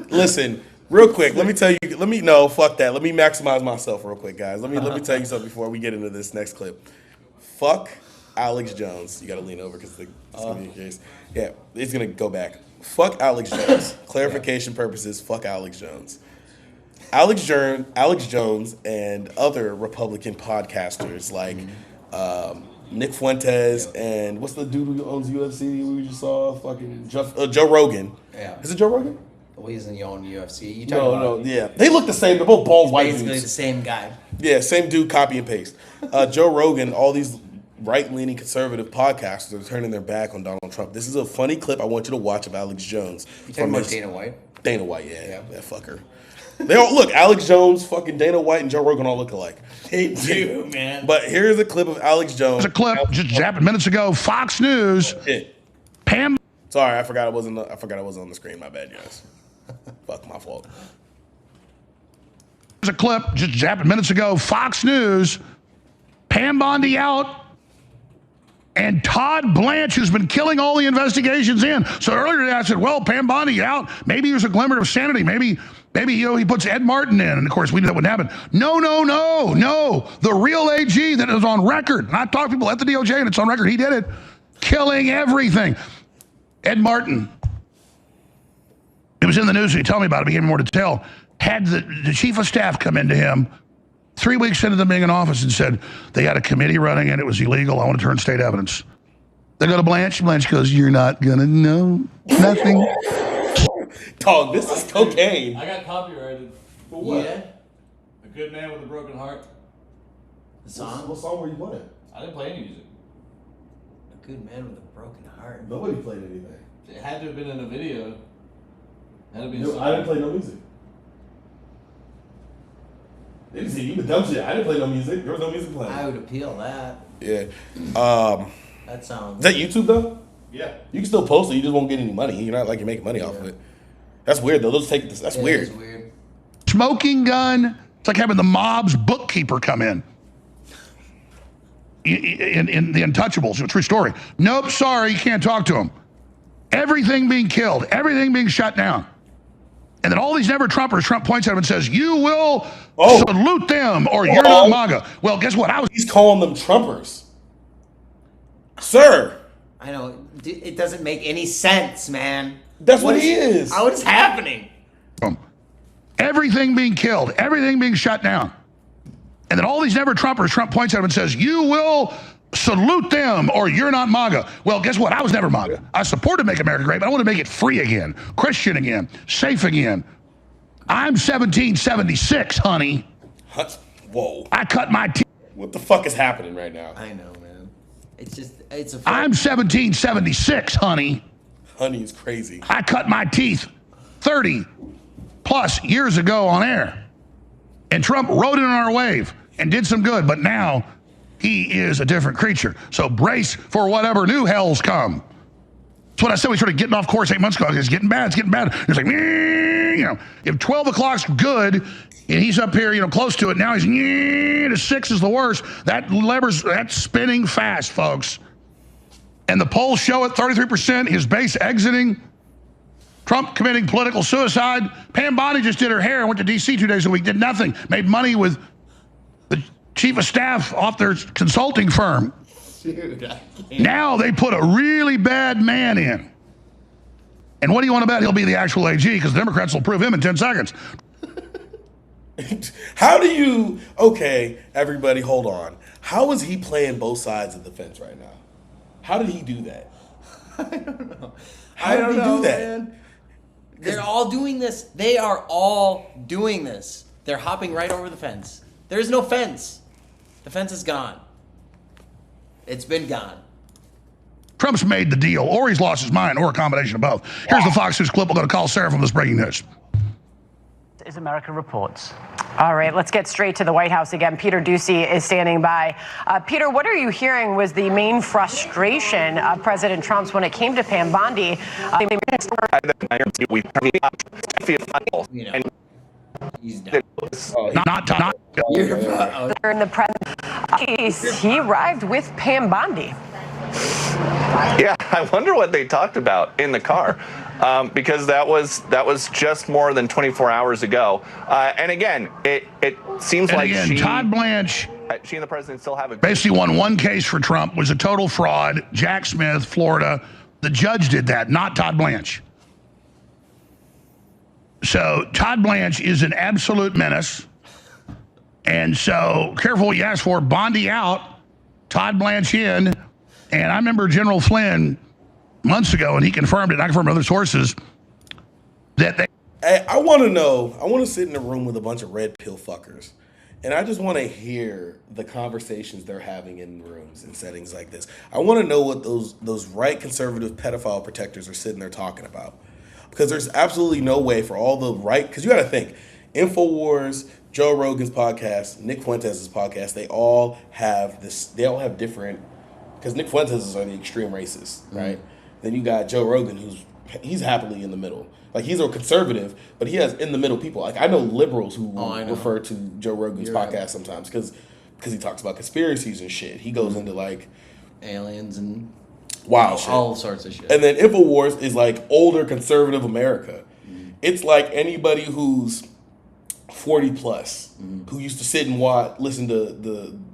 Listen, real quick, fuck that. Let me maximize myself real quick, guys. Let me tell you something before we get into this next clip. Fuck Alex Jones. You got to lean over because it's going to be the case. Yeah, it's going to go back. Fuck Alex Jones. Clarification purposes, fuck Alex Jones. Alex Jones and other Republican podcasters like Nick Fuentes and what's the dude who owns UFC we just saw? Fucking Joe Rogan. Yeah. Is it Joe Rogan? Well, he's in the own UFC. You No, yeah. They look the same. They're both bald white dudes. Basically the same guy. Yeah, same dude, copy and paste. Joe Rogan, all these right-leaning conservative podcasters are turning their back on Donald Trump. This is a funny clip I want you to watch of Alex Jones. You talking about Dana White? Dana White, yeah. That fucker. They all look. Alex Jones, fucking Dana White, and Joe Rogan all look alike. They do, man. But here's a clip of Alex Jones. There's a clip just happened minutes ago. Fox News. Pam. Sorry, I forgot I wasn't on the screen. My bad, guys. Fuck, my fault. There's a clip just happened minutes ago. Fox News. Pam Bondi out. And Todd Blanche, who's been killing all the investigations in. So earlier today I said, well, Pam Bondi out. Maybe there's a glimmer of sanity. Maybe he puts Ed Martin in. And of course, we knew that wouldn't happen. No. The real AG that is on record. And I talked to people at the DOJ and it's on record. He did it. Killing everything. Ed Martin. It was in the news. He told me about it. He gave me more detail. Had the chief of staff come into him 3 weeks into them being in office and said, they had a committee running and it was illegal. I want to turn state evidence. They go to Blanche. Blanche goes, you're not going to know nothing. Dog, this is cocaine. I got copyrighted. For what? Yeah. A Good Man with a Broken Heart. The song? What song were you playing? I didn't play any music. A Good Man with a Broken Heart. Nobody played anything. It had to have been in a video. It had to be a No, song. I didn't play no music. They didn't say you the dumb shit. I didn't play no music. There was no music playing. I would appeal that. Yeah. That sounds. Is that YouTube though? Yeah. You can still post it. You just won't get any money. You're not like you're making money off of it. That's weird though. Those take this. That's weird. It is weird. Smoking gun. It's like having the mob's bookkeeper come in. In The Untouchables, a true story. Nope, sorry, you can't talk to him. Everything being killed, everything being shut down. And then all these never-Trumpers, Trump points at him and says, you will salute them or you're not MAGA. Well, guess what? He's calling them Trumpers. Sir. I know. It doesn't make any sense, man. That's what he is. How is happening? Everything being killed, everything being shut down. And then all these never-Trumpers, Trump points at him and says, you will salute them or you're not MAGA. Well, guess what? I was never MAGA. I supported Make America Great, but I want to make it free again, Christian again, safe again. I'm 1776, honey. Whoa. I cut my teeth. What the fuck is happening right now? I know, man. It's a... I'm 1776, honey. Honey is crazy. I cut my teeth 30 plus years ago on air. And Trump rode in on our wave and did some good, but now he is a different creature. So brace for whatever new hells come. That's what I said. We started getting off course 8 months ago. It's getting bad. It's getting bad. It's like, if 12 o'clock's good and he's up here, close to it, now he's to 6 is the worst. That's spinning fast, folks. And the polls show it, 33%, his base exiting. Trump committing political suicide. Pam Bondi just did her hair and went to D.C. 2 days a week, did nothing. Made money with the chief of staff off their consulting firm. Dude, now they put a really bad man in. And what do you want to bet? He'll be the actual AG because the Democrats will prove him in 10 seconds. How do you? Okay, everybody, hold on. How is he playing both sides of the fence right now? How did he do that? I don't know. How did he do that? Man. They're all doing this. They are all doing this. They're hopping right over the fence. There's no fence. The fence is gone. It's been gone. Trump's made the deal, or he's lost his mind, or a combination of both. Here's the Fox News clip. We're going to call Sarah from this breaking news. Is America Reports. All right, let's get straight to the White House again. Peter Doocy is standing by. Peter, what are you hearing was the main frustration of President Trump's when it came to Pam Bondi? He's dead. During the press, he arrived with Pam Bondi. Yeah, I wonder what they talked about in the car, because that was just more than 24 hours ago. And again, it seems and like again, Todd Blanche, she and the president still have a basically won one case for Trump, was a total fraud. Jack Smith, Florida, the judge did that, not Todd Blanche. So Todd Blanche is an absolute menace. And so careful what you ask for. Bondi out, Todd Blanche in. And I remember General Flynn months ago, and he confirmed it, I confirmed other sources, that they... Hey, I want to know, I want to sit in a room with a bunch of red pill fuckers, and I just want to hear the conversations they're having in rooms and settings like this. I want to know what those right conservative pedophile protectors are sitting there talking about. Because there's absolutely no way for all the right... Because you got to think, InfoWars, Joe Rogan's podcast, Nick Fuentes' podcast, they all have different... Because Nick Fuentes are the extreme racist, right? Then you got Joe Rogan, he's happily in the middle. Like, he's a conservative, but he has in the middle people. Like, I know liberals who refer to Joe Rogan's podcast sometimes because he talks about conspiracies and shit. He goes into like aliens and wild shit, all sorts of shit. And then InfoWars is like older conservative America. It's like anybody who's 40 plus who used to sit and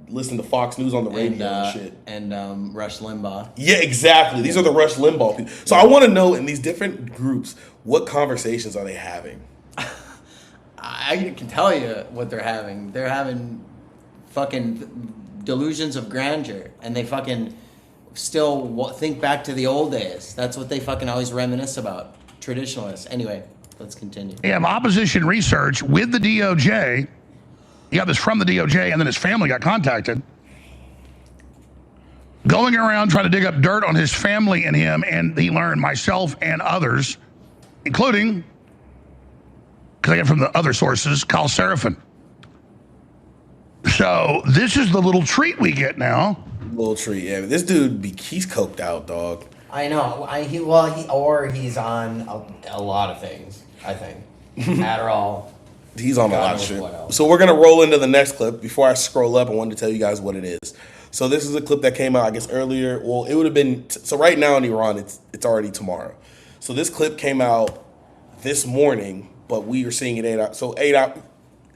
listen to Fox News on the radio and shit. And Rush Limbaugh. Yeah, exactly. These are the Rush Limbaugh people. So I want to know in these different groups, what conversations are they having? I can tell you what they're having. They're having fucking delusions of grandeur, and they fucking still think back to the old days. That's what they fucking always reminisce about. Traditionalists. Anyway, let's continue. They have opposition research with the DOJ. He got this from the DOJ, and then his family got contacted. Going around trying to dig up dirt on his family and him, and he learned myself and others, including, because I get from the other sources, Kyle Seraphin. So this is the little treat we get now. Little treat, yeah. This dude, he's coked out, dog. I know. He's on a lot of things, I think. Adderall. He's on a lot of shit. So we're going to roll into the next clip. Before I scroll up, I wanted to tell you guys what it is. So this is a clip that came out, I guess, earlier. Well, it would have been... So right now in Iran, it's already tomorrow. So this clip came out this morning, but we are seeing it 8 out. So 8 out...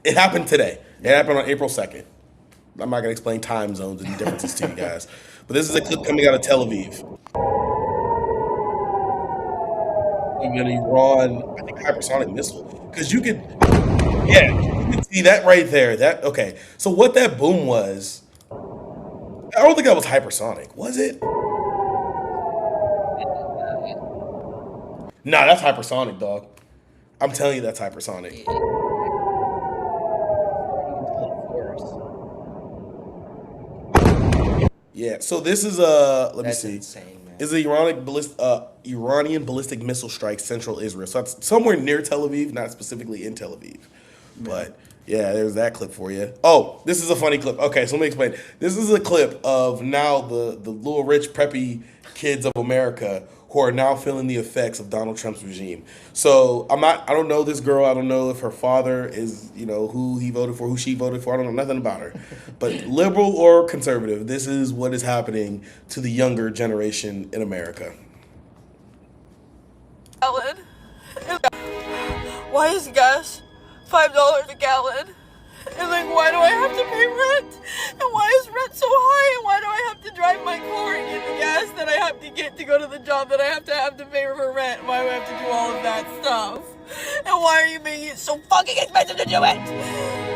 It happened today. It happened on April 2nd. I'm not going to explain time zones and differences to you guys. But this is a clip coming out of Tel Aviv. An Iran, I think, hypersonic missile. Because you could... Yeah, you can see that right there. Okay. So what that boom was, I don't think that was hypersonic, was it? Nah, that's hypersonic, dog. I'm telling you, that's hypersonic. Yeah. So this is let me see. Insane, man. Is the Iranian ballistic missile strike central Israel? So that's somewhere near Tel Aviv, not specifically in Tel Aviv. But yeah, there's that clip for you. Oh, this is a funny clip. Okay, so let me explain. This is a clip of now the little rich preppy kids of America who are now feeling the effects of Donald Trump's regime. So I don't know this girl. I don't know if her father is, who he voted for, who she voted for. I don't know nothing about her. But liberal or conservative, this is what is happening to the younger generation in America. Gallon. Why is gas $5 a gallon? And why do I have to pay rent? And why is rent so high? And why do I have to drive my car and get the gas that I have to get to go to the job that I have to pay for rent? Why do I have to do all of that stuff? And why are you making it so fucking expensive to do it?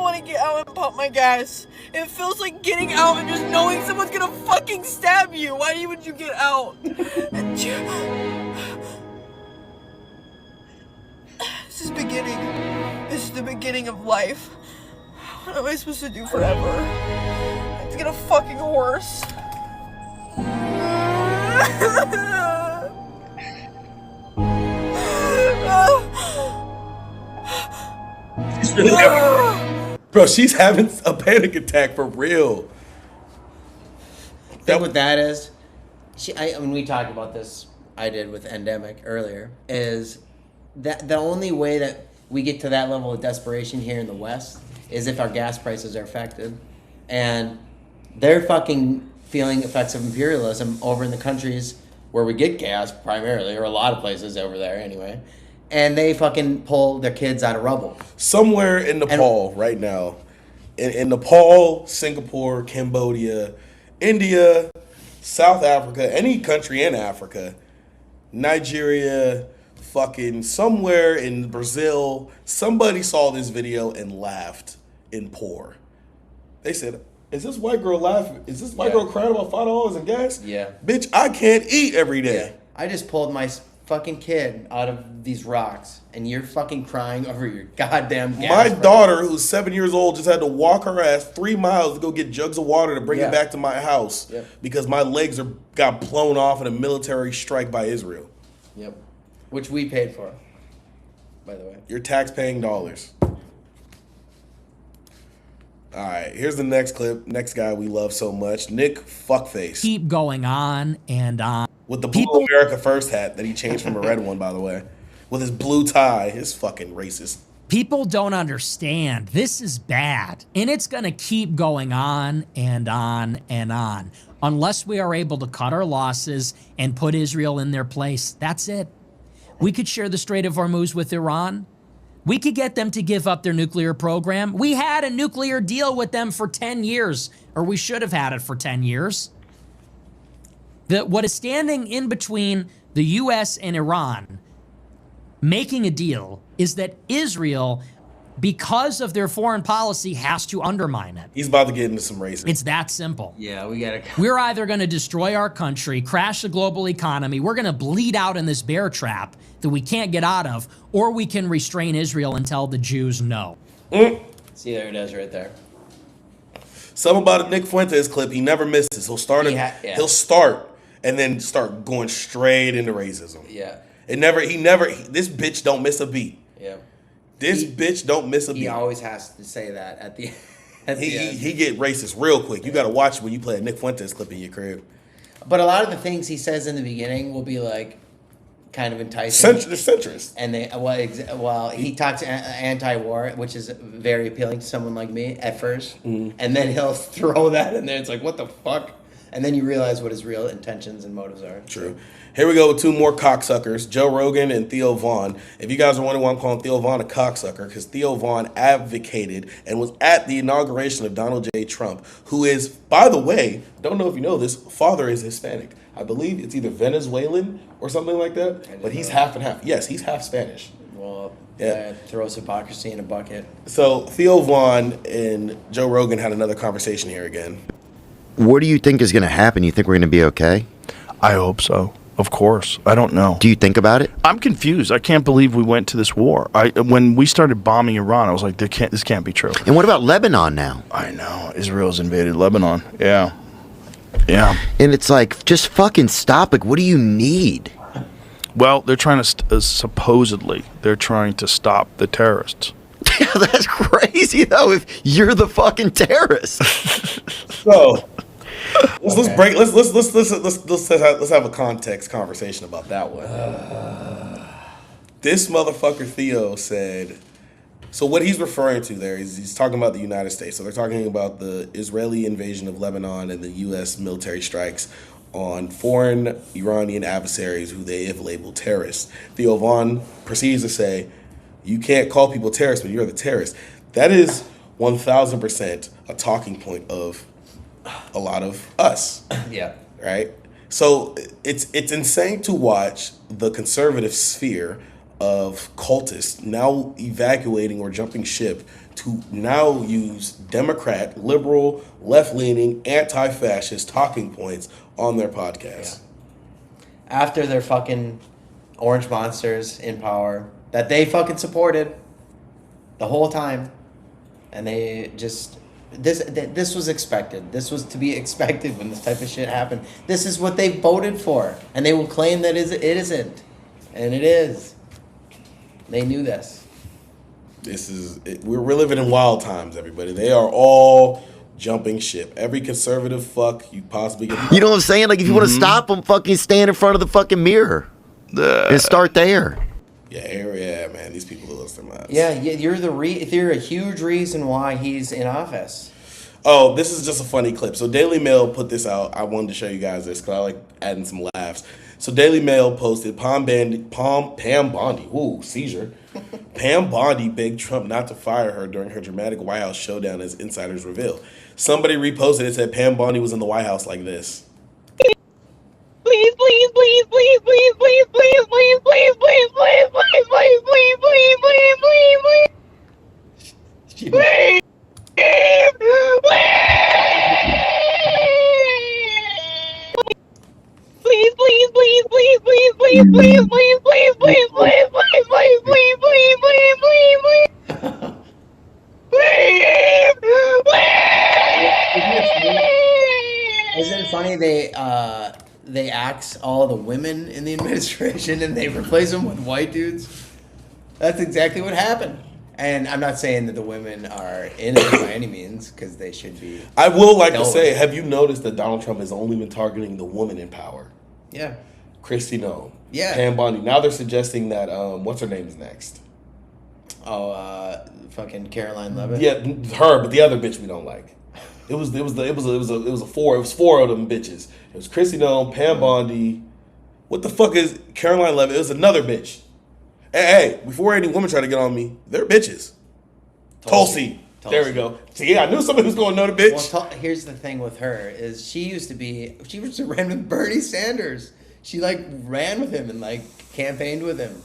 want to get out and pump my gas. It feels like getting out and just knowing someone's gonna fucking stab you. Why would you get out? This is beginning. This is the beginning of life. What am I supposed to do forever? It's gonna fucking worse. Bro, she's having a panic attack for real. The thing with that is, when we talked about this, I did with Endemic earlier, is that the only way that we get to that level of desperation here in the West is if our gas prices are affected. And they're fucking feeling effects of imperialism over in the countries where we get gas primarily, or a lot of places over there anyway. And they fucking pull their kids out of rubble. Somewhere in Nepal right now, in Nepal, Singapore, Cambodia, India, South Africa, any country in Africa, Nigeria, fucking somewhere in Brazil, somebody saw this video and laughed in poor. They said, is this white girl laughing? Is this white girl crying about $5 in gas? Yeah. Bitch, I can't eat every day. Yeah. I just pulled my fucking kid out of these rocks, and you're fucking crying over your goddamn gas. My daughter, who's 7 years old, just had to walk her ass 3 miles to go get jugs of water to bring it back to my house because my legs got blown off in a military strike by Israel. Yep. Which we paid for, by the way. Your tax-paying dollars. All right, here's the next clip. Next guy we love so much, Nick Fuckface. Keep going on and on. With the blue America First hat that he changed from a red one, by the way. With his blue tie. His fucking racist. People don't understand. This is bad. And it's going to keep going on and on and on. Unless we are able to cut our losses and put Israel in their place. That's it. We could share the Strait of Hormuz with Iran. We could get them to give up their nuclear program. We had a nuclear deal with them for 10 years, or we should have had it for 10 years. What is standing in between the U.S. and Iran making a deal is that Israel, because of their foreign policy, has to undermine it. He's about to get into some racism. It's that simple. Yeah, we gotta. We're either going to destroy our country, crash the global economy, we're going to bleed out in this bear trap that we can't get out of, or we can restrain Israel and tell the Jews no. See, there it is right there. Something about a Nick Fuentes clip, he never misses. He'll start he'll start and then start going straight into racism. Yeah. This bitch don't miss a beat. Yeah. This bitch don't miss a beat. He always has to say that at the end. He get racist real quick. You got to watch when you play a Nick Fuentes clip in your crib. But a lot of the things he says in the beginning will be like kind of enticing. They're centrist. And he talks anti-war, which is very appealing to someone like me at first. And then he'll throw that in there. It's like, what the fuck? And then you realize what his real intentions and motives are. True. Here we go with two more cocksuckers, Joe Rogan and Theo Vaughn. If you guys are wondering why I'm calling Theo Vaughn a cocksucker, because Theo Vaughn advocated and was at the inauguration of Donald J. Trump, who is, by the way, don't know if you know this, father is Hispanic. I believe it's either Venezuelan or something like that, but he's half and half. Yes, he's half Spanish. Well, yeah, throws hypocrisy in a bucket. So Theo Vaughn and Joe Rogan had another conversation here again. What do you think is going to happen? You think we're going to be okay? I hope so. Of course. I don't know. Do you think about it? I'm confused. I can't believe we went to this war. When we started bombing Iran, I was like, this can't be true. And what about Lebanon now? I know. Israel's invaded Lebanon. Yeah. Yeah. And it's like, just fucking stop. Like, what do you need? Well, they're trying to, supposedly, they're trying to stop the terrorists. Yeah, that's crazy, though, if you're the fucking terrorist. So... Let's have a context conversation about that one. This motherfucker Theo said, so what he's referring to there is he's talking about the United States. So they're talking about the Israeli invasion of Lebanon and the U.S. military strikes on foreign Iranian adversaries who they have labeled terrorists. Theo Vaughn proceeds to say, you can't call people terrorists when you're the terrorist. That is 1,000% a talking point of a lot of us. Yeah. Right? So it's insane to watch the conservative sphere of cultists now evacuating or jumping ship to now use Democrat, liberal, left-leaning, anti-fascist talking points on their podcast. After their fucking orange monsters in power that they fucking supported the whole time, and they just this was expected. This was to be expected when this type of shit happened. This is what they voted for, and they will claim that it isn't, and it is. They knew this. We're living in wild times, everybody. They are all jumping ship. Every conservative fuck you possibly get. You know what I'm saying? Like, if you want to stop them, fucking stand in front of the fucking mirror and start there. Yeah, man. These people are losing their minds. Yeah, you're a huge reason why he's in office. Oh, this is just a funny clip. So Daily Mail put this out. I wanted to show you guys this because I like adding some laughs. So Daily Mail posted Pam Bondi, ooh, seizure. Pam Bondi begged Trump not to fire her during her dramatic White House showdown, as insiders reveal. Somebody reposted it, said Pam Bondi was in the White House like this. Please, please, please, please, please, please, please, please, please, please, please, please, please, please, please, please, please, please. Please. Please, please, please, please, please, please, please, please, please, please, please, please, please, please, please, please, please. Isn't it funny they axe all the women in the administration and they replace them with white dudes? That's exactly what happened. And I'm not saying that the women are innocent by any means, because they should be. I will like to say, have you noticed that Donald Trump has only been targeting the woman in power? Yeah. Kristi Noem. Yeah. Pam Bondi. Now they're suggesting that what's her name is next. Oh, fucking Caroline Levitt. Yeah, her, but the other bitch we don't like. It was four of them bitches. It was Kristi Noem, Pam Bondi. What the fuck is Caroline Levitt? It was another bitch. Hey, before any woman try to get on me, they're bitches. Tulsi. There we go. See, yeah, I knew somebody was going to know the bitch. Well, here's the thing with her is she ran with Bernie Sanders. She ran with him and campaigned with him.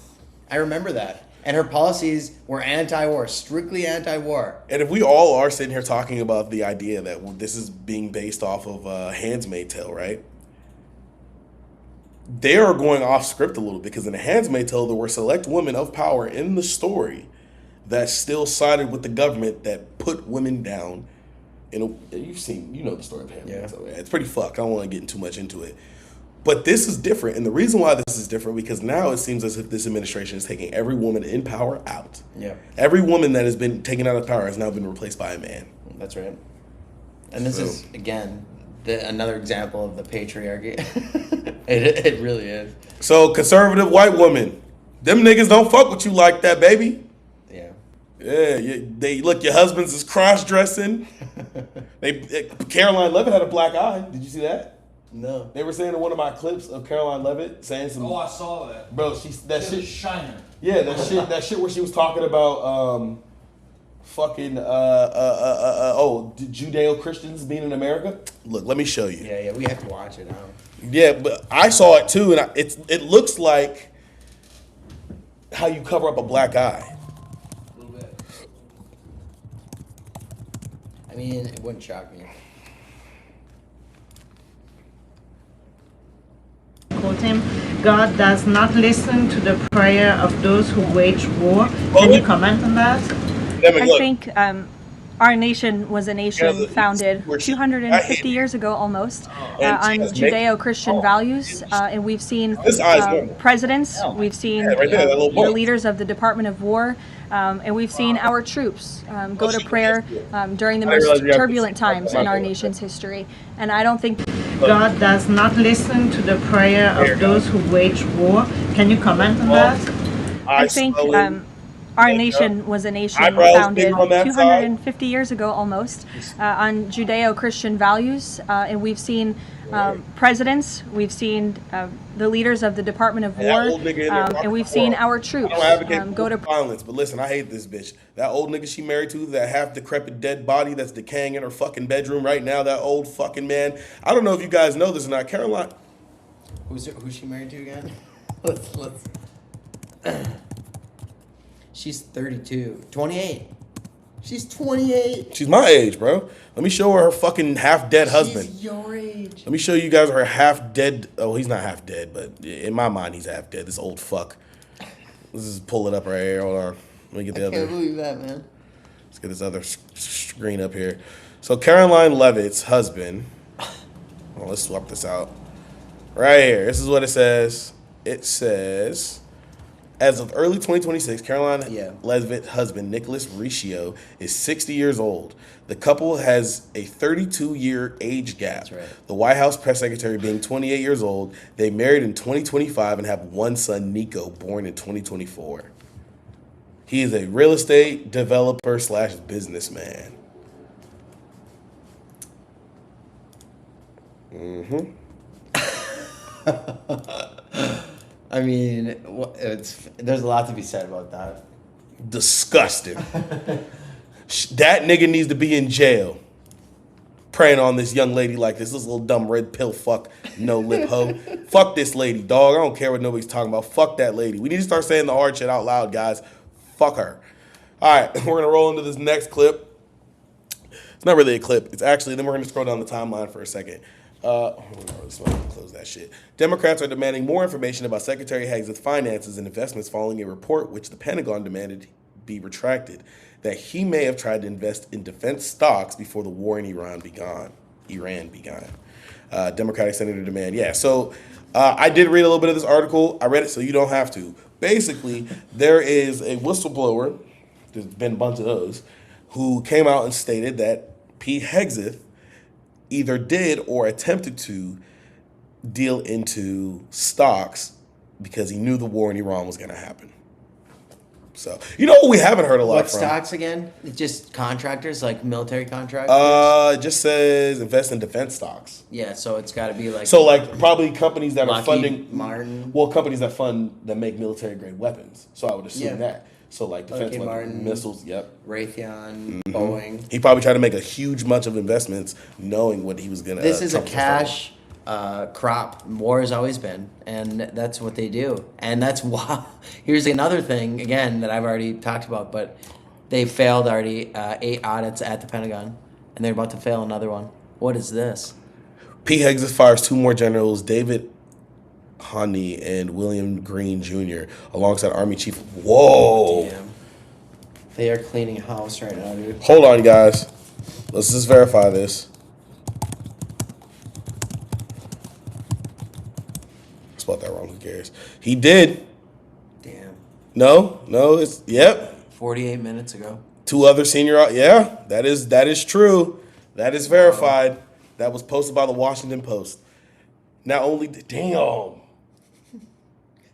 I remember that. And her policies were anti-war, strictly anti-war. And if we all are sitting here talking about the idea that this is being based off of Handmaid's Tale, right? They are going off script a little bit, because in the Handmaid's Tale, there were select women of power in the story that still sided with the government that put women down. You know the story of Handmaid's Tale. It's pretty fucked. I don't want to get too much into it. But this is different. And the reason why this is different, because now it seems as if this administration is taking every woman in power out. Yeah. Every woman that has been taken out of power has now been replaced by a man. That's right. And this is, again, another example of the patriarchy. It really is. So, conservative white woman, them niggas don't fuck with you like that, baby. Yeah. Yeah, they look. Your husband's is cross-dressing. Caroline Levitt had a black eye. Did you see that? No. They were saying in one of my clips of Caroline Levitt saying some. Oh, I saw that. Bro, that shit. Shiner. Yeah, that shit where she was talking about Judeo-Christians being in America. Look, let me show you. Yeah, we have to watch it now. Yeah, but I saw it too, and it looks like how you cover up a black eye. A little bit. I mean, it wouldn't shock me. Quote him, God does not listen to the prayer of those who wage war. Can you comment on that? I think our nation was a nation founded 250 years ago almost on Judeo-Christian values, and we've seen presidents, we've seen the leaders of the Department of War, and we've seen our troops go to prayer during the most turbulent times in our nation's history. And I don't think God does not listen to the prayer of those who wage war. Can you comment on that? I think our nation was a nation founded 250 years ago almost on Judeo-Christian values, and we've seen presidents, we've seen the leaders of the Department of War, and we've seen our troops go to violence. But listen, I hate this bitch. That old nigga she married to, that half decrepit dead body that's decaying in her fucking bedroom right now, that old fucking man. I don't know if you guys know this or not. Caroline. Who's she married to again? She's 32. 28. She's 28. She's my age, bro. Let me show her fucking half-dead husband. She's your age. Let me show you guys her half-dead. Oh, he's not half-dead, but in my mind, he's half-dead. This old fuck. Let's just pull it up right here. Hold on. Let me get the other. I can't believe that, man. Let's get this other screen up here. So Caroline Leavitt's husband. Oh, let's swap this out. Right here. This is what it says. It says, as of early 2026, Caroline Leavitt's husband, Nicholas Riccio, is 60 years old. The couple has a 32-year age gap. That's right. The White House press secretary being 28 years old. They married in 2025 and have one son, Nico, born in 2024. He is a real estate developer / businessman. Mm-hmm. I mean, there's a lot to be said about that. Disgusting. That nigga needs to be in jail. Preying on this young lady like this little dumb red pill fuck, no lip hoe. Fuck this lady, dog. I don't care what nobody's talking about. Fuck that lady. We need to start saying the hard shit out loud, guys. Fuck her. All right, we're going to roll into this next clip. It's not really a clip. It's actually, then we're going to scroll down the timeline for a second. Close that shit. Democrats are demanding more information about Secretary Hegseth's finances and investments following a report which the Pentagon demanded be retracted, that he may have tried to invest in defense stocks before the war in Iran began. Democratic Senator demand. Yeah, so I did read a little bit of this article. I read it so you don't have to. Basically, there is a whistleblower, there's been a bunch of those, who came out and stated that Pete Hegseth either did or attempted to deal into stocks because he knew the war in Iran was going to happen. So, you know what we haven't heard a lot from? What stocks again? Just contractors, like military contractors? It just says invest in defense stocks. Yeah, so it's got to be like... So, like, probably companies that are funding... Martin. Well, companies that make military-grade weapons. So I would assume that. So, like, defense weapons, Martin, missiles, Raytheon, Boeing. He probably tried to make a huge bunch of investments knowing what he was going to... This is a cash crop. War has always been, and that's what they do. And that's why... Here's another thing, again, that I've already talked about, but they failed already 8 audits at the Pentagon, and they're about to fail another one. What is this? Pete Hegseth fires 2 more generals, David Honey and William Green Jr., alongside Army Chief. Whoa! Damn. They are cleaning house right now, dude. Hold on, guys. Let's just verify this. I spelled that wrong. Who cares? He did. Damn. No, it's, yep. 48 minutes ago. 2 other senior, yeah, that is true. That is verified. That was posted by the Washington Post. Not only, damn.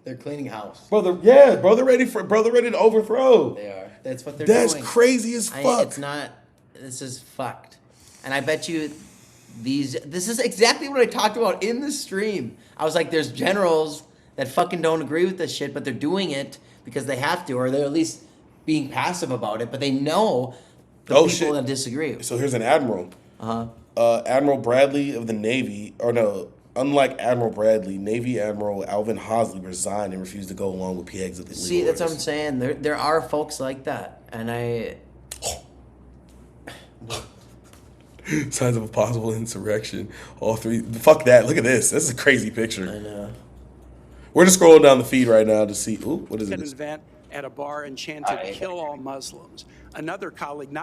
They're cleaning house. They're ready to overthrow. They are. That's what they're doing. That's crazy as fuck. This is fucked. And I bet you this is exactly what I talked about in the stream. I was like, there's generals that fucking don't agree with this shit, but they're doing it because they have to, or they're at least being passive about it, but they know the people that disagree. So here's an admiral. Admiral Bradley of the Navy, unlike Admiral Bradley, Navy Admiral Alvin Hosley resigned and refused to go along with PX at the See, that's what I'm saying. There are folks like that, and signs of a possible insurrection. All 3. Fuck that. Look at this. This is a crazy picture. I know. We're just scrolling down the feed right now to see. Ooh, what is An this? event at a bar and chanted, "Kill all Muslims." Another colleague,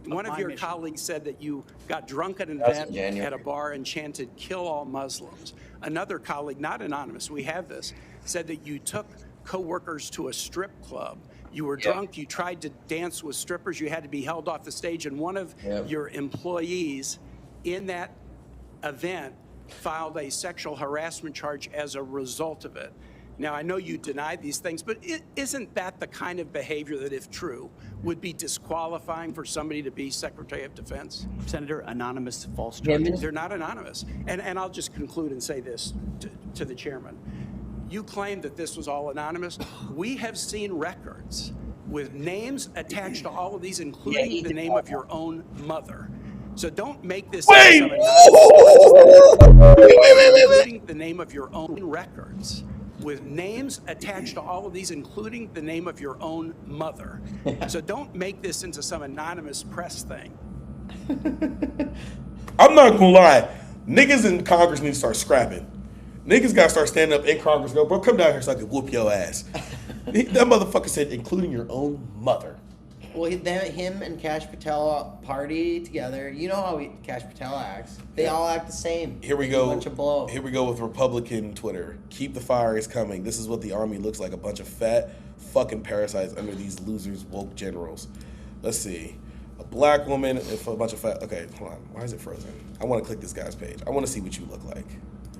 one of your colleagues said that you got drunk at an event at a bar and chanted, "Kill all Muslims." Another colleague, not anonymous, we have this, said that you took coworkers to a strip club. You were drunk, you tried to dance with strippers, you had to be held off the stage, and one of your employees in that event filed a sexual harassment charge as a result of it. Now, I know you denied these things, but isn't that the kind of behavior that, if true, would be disqualifying for somebody to be Secretary of Defense? Senator, anonymous false charges. They're not anonymous. And I'll just conclude and say this to the chairman. You claim that this was all anonymous. We have seen records with names attached to all of these, including the name of your own mother. So don't make this including the name of your own records. with names attached to all of these, including the name of your own mother. So don't make this into some anonymous press thing. I'm not gonna lie. Niggas in Congress need to start scrapping. Niggas gotta start standing up in Congress and go, bro, come down here so I can whoop your ass. That motherfucker said, including your own mother. Well, him and Kash Patel party together. You know how Kash Patel acts. They all act the same. Here we go. A bunch of blow. Here we go with Republican Twitter. Keep the fire is coming. This is what the army looks like. A bunch of fat fucking parasites under these losers woke generals. Let's see. A black woman with a bunch of fat. Okay, hold on. Why is it frozen? I want to click this guy's page. I want to see what you look like.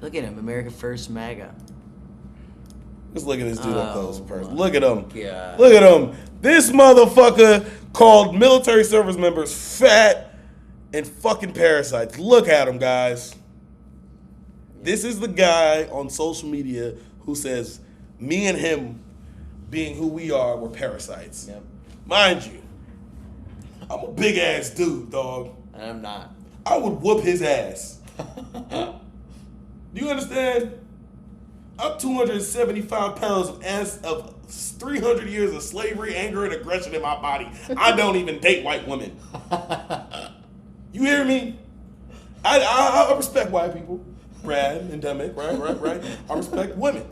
Look at him. America First MAGA. Just look at this dude up close and personal. Look at him. God. Look at him. This motherfucker called military service members fat and fucking parasites. Look at him, guys. This is the guy on social media who says me and him being who we are were parasites. Yep. Mind you, I'm a big ass dude, dog. And I'm not. I would whoop his ass. Do you understand? I'm 275 pounds of 300 years of slavery, anger, and aggression in my body. I don't even date white women. You hear me? I respect white people. Brad and Demick, right. I respect women.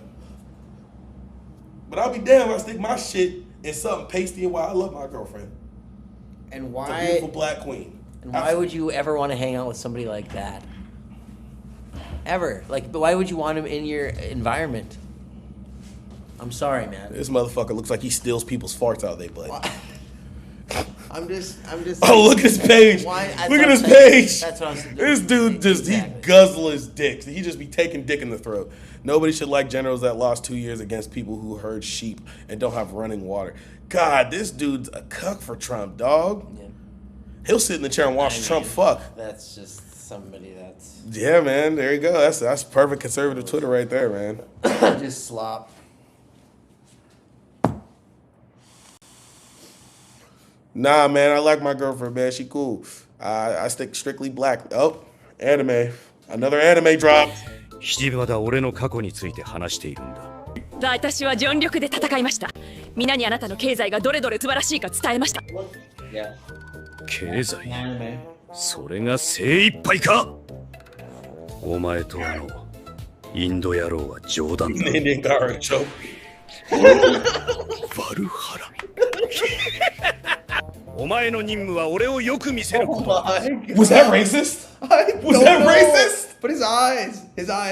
But I'll be damned if I stick my shit in something pasty and why I love my girlfriend. And why? It's a beautiful black queen. And why would you ever want to hang out with somebody like that? Ever. Like, but why would you want him in your environment? I'm sorry, man. This motherfucker looks like he steals people's farts out of their butt. I'm just. Oh, look at his page. Look at his page. That's what I'm saying. This dude he guzzle his dicks. He just be taking dick in the throat. Nobody should like generals that lost 2 years against people who herd sheep and don't have running water. God, this dude's a cuck for Trump, dog. Yeah. He'll sit in the chair and watch Trump fuck. That's just somebody that's. Yeah, man. There you go. That's perfect conservative Twitter right there, man. Just slop. Nah, man. I like my girlfriend, man. She cool. I stick strictly black. Oh, anime. Another anime drop. 七まだ俺の過去について話しているんだ。私は全力で戦いました。皆にあなたの経済がどれどれ素晴らしいか伝えました。経済？それが精一杯か？お前とインド野郎は冗談だ。バルハラ。お前の任務は俺をよく見せることだ。Was that racist? Was that racist? But his eyes.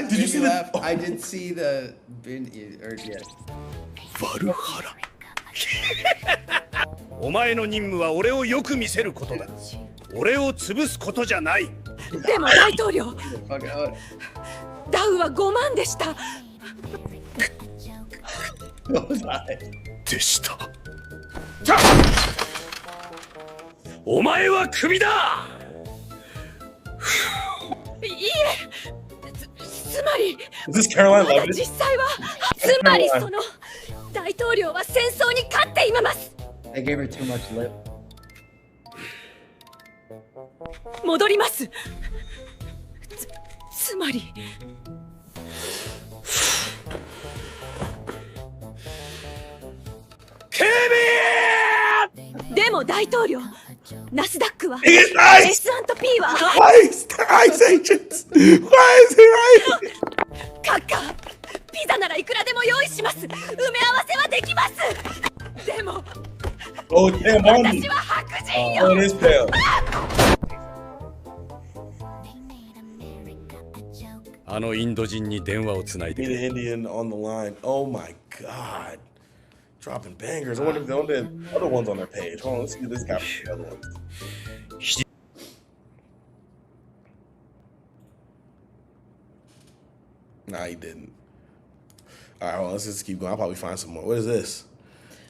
Did you see that? Oh. I did see the. Yeah. バルハラ。お前の任務は俺をよく見せることだ。俺を潰すことじゃない。でも大統領、ダウは5万でした。でした。お前はクビだ。いいえ、つまり、実際は、つまりその大統領は戦争に勝っています。I gave her too much lip. 戻ります。つまり。警備！でも大統領、ナスダックは S&P は Why is there ICE agents? Why is there ICE? カッカー、ピザならいくらでも用意します。埋め合わせはできます。でも、私は白人よ。Oh, it is pale. あのインド人に電話をつないで。The Indian on the line. Oh my God. Dropping bangers. I wonder if the other ones on their page. Hold on, let's see this guy for the other ones. Nah, he didn't. All right, hold on, let's just keep going. I'll probably find some more. What is this?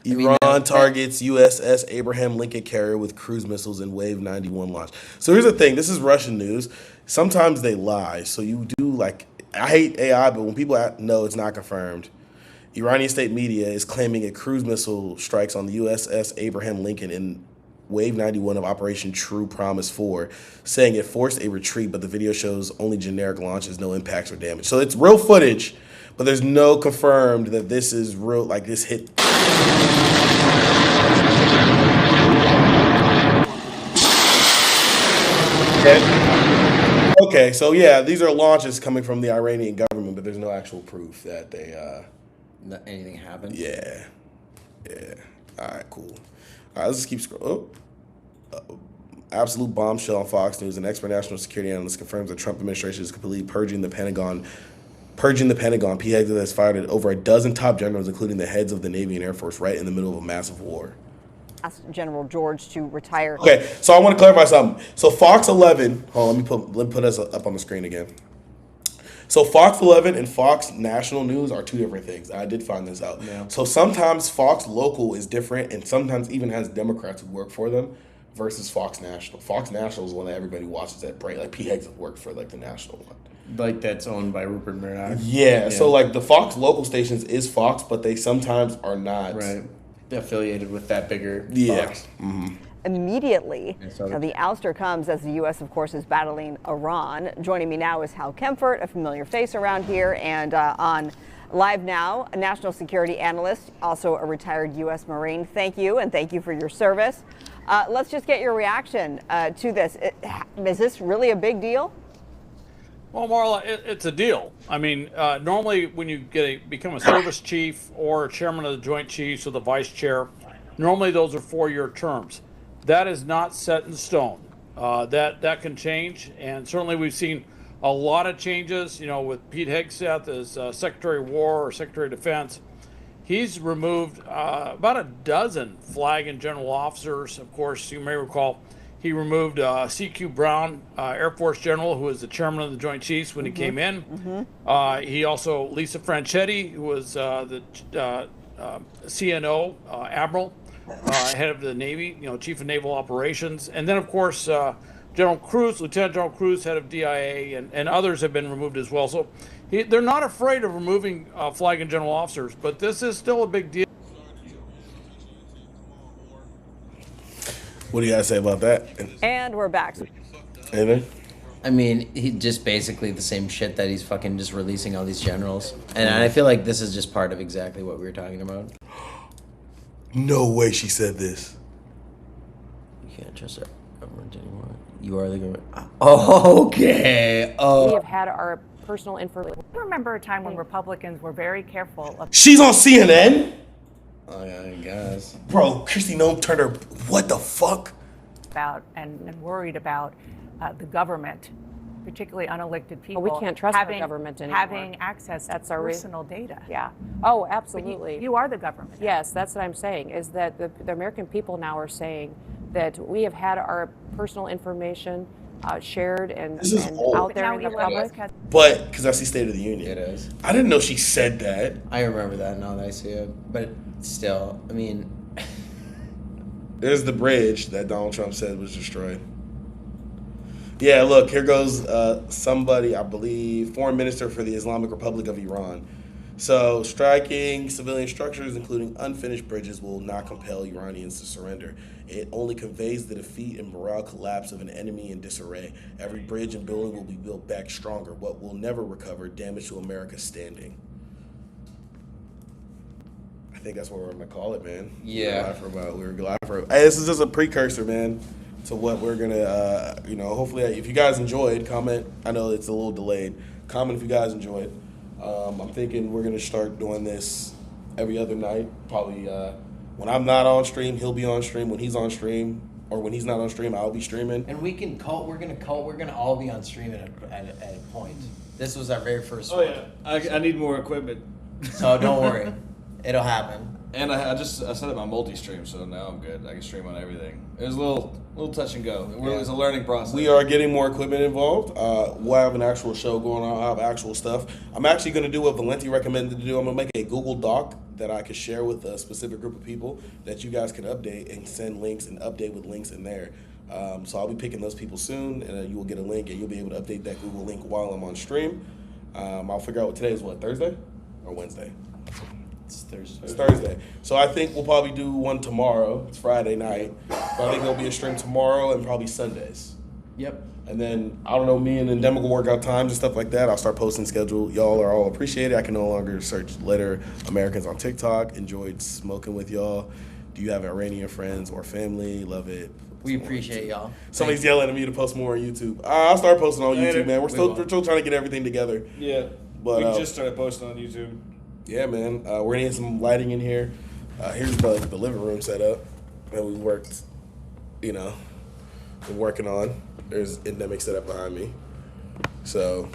Iran targets USS Abraham Lincoln carrier with cruise missiles in Wave 91 launch. So here's the thing. This is Russian news. Sometimes they lie. So you do like, I hate AI, but when people know it's not confirmed, Iranian state media is claiming a cruise missile strikes on the USS Abraham Lincoln in Wave 91 of Operation True Promise 4, saying it forced a retreat, but the video shows only generic launches, no impacts or damage. So it's real footage, but there's no confirmed that this is real, like this hit. Okay, so yeah, these are launches coming from the Iranian government, but there's no actual proof that they that anything happened. Yeah. All right, cool. All right, let's just keep scrolling. Absolute bombshell on Fox News. An expert national security analyst confirms the Trump administration is completely purging the Pentagon. Pete Hegseth has fired at over a dozen top generals, including the heads of the Navy and Air Force, right in the middle of a massive war. Asked General George to retire. Okay, so I want to clarify something. So Fox 11, hold on, let me put us up on the screen again. So Fox 11 and Fox National News are two different things. I did find this out. Yeah. So sometimes Fox Local is different and sometimes even has Democrats who work for them versus Fox National. Fox National is one that everybody watches at break. Like Pete Hegseth worked for like the national one. Like that's owned by Rupert Murdoch. Yeah, so like the Fox local stations is Fox, but they sometimes are not. Right. Affiliated with that bigger Fox. Mm-hmm. Immediately. Now, the ouster comes as the U.S., of course, is battling Iran. Joining me now is Hal Kempfert, a familiar face around here, and on Live Now, a national security analyst, also a retired U.S. Marine. Thank you, and thank you for your service. Let's just get your reaction to this. Is this really a big deal? Well, Marla, it's a deal. I mean, normally when you become a service chief or chairman of the Joint Chiefs or the vice chair, normally those are 4-year terms. That is not set in stone. That can change, and certainly we've seen a lot of changes. You know, with Pete Hegseth as Secretary of War or Secretary of Defense, he's removed about a dozen flag and general officers. Of course, you may recall he removed C.Q. Brown, Air Force General, who was the chairman of the Joint Chiefs when he came in. He also, Lisa Franchetti, who was the CNO, Admiral, head of the Navy, Chief of Naval Operations. And then, of course, General Cruz, Lieutenant General Cruz, head of DIA, and others have been removed as well. So they're not afraid of removing flag and general officers, but this is still a big deal. What do you guys say about that? And we're back. Anything? I mean, he just basically the same shit that he's fucking just releasing all these generals. And I feel like this is just part of exactly what we were talking about. No way she said this. You can't trust our government anymore. You are the government. Okay. Oh. We have had our personal information. I remember a time when Republicans were very careful of. She's on CNN? Oh, yeah, I guess. Bro, Kristi Noem turned her. What the fuck? About and worried about the government, particularly unelected people. We can't trust our government anymore. Having access to personal data. Yeah. Oh, absolutely. You are the government. Yes, that's what I'm saying, is that the American people now are saying that we have had our personal information shared and out there in the public. But, because I see State of the Union. It is. I didn't know she said that. I remember that now that I see it. But still, I mean. There's the bridge that Donald Trump said was destroyed. Yeah, look, here goes somebody, I believe, foreign minister for the Islamic Republic of Iran. So, striking civilian structures, including unfinished bridges, will not compel Iranians to surrender. It only conveys the defeat and morale collapse of an enemy in disarray. Every bridge and building will be built back stronger. What will never recover, damage to America's standing. I think that's what we're going to call it, man. Yeah. We're glad for it. Hey, this is just a precursor, man, to what we're going to, hopefully, if you guys enjoyed, comment. I know it's a little delayed. Comment if you guys enjoyed. I'm thinking we're going to start doing this every other night. Probably when I'm not on stream, he'll be on stream. When he's on stream, or when he's not on stream, I'll be streaming. And we're gonna all be on stream at a point. This was our very first one. Yeah, I need more equipment. So don't worry, it'll happen. And I set up my multi-stream, so now I'm good. I can stream on everything. It was a little touch and go. It was a learning process. We are getting more equipment involved. We'll have an actual show going on. I'll have actual stuff. I'm actually going to do what Valenti recommended to do. I'm going to make a Google Doc that I could share with a specific group of people that you guys can update and send links and update with links in there. So I'll be picking those people soon, and you will get a link, and you'll be able to update that Google link while I'm on stream. I'll figure out what today is, Thursday or Wednesday? It's Thursday. It's Thursday. So I think we'll probably do one tomorrow. It's Friday night. But I think there'll be a stream tomorrow and probably Sundays. Yep. And then, I don't know, me and Endemic will work out times and stuff like that. I'll start posting schedule. Y'all are all appreciated. I can no longer search Letter Americans on TikTok. Enjoyed smoking with y'all. Do you have Iranian friends or family? Love it. We appreciate y'all. Somebody's yelling at me to post more on YouTube. I'll start posting on YouTube, man. We're still trying to get everything together. Yeah, but we just started posting on YouTube. Yeah, man. We're gonna get some lighting in here. Here's the living room setup that we worked, been working on. There's Endemic set up behind me. So,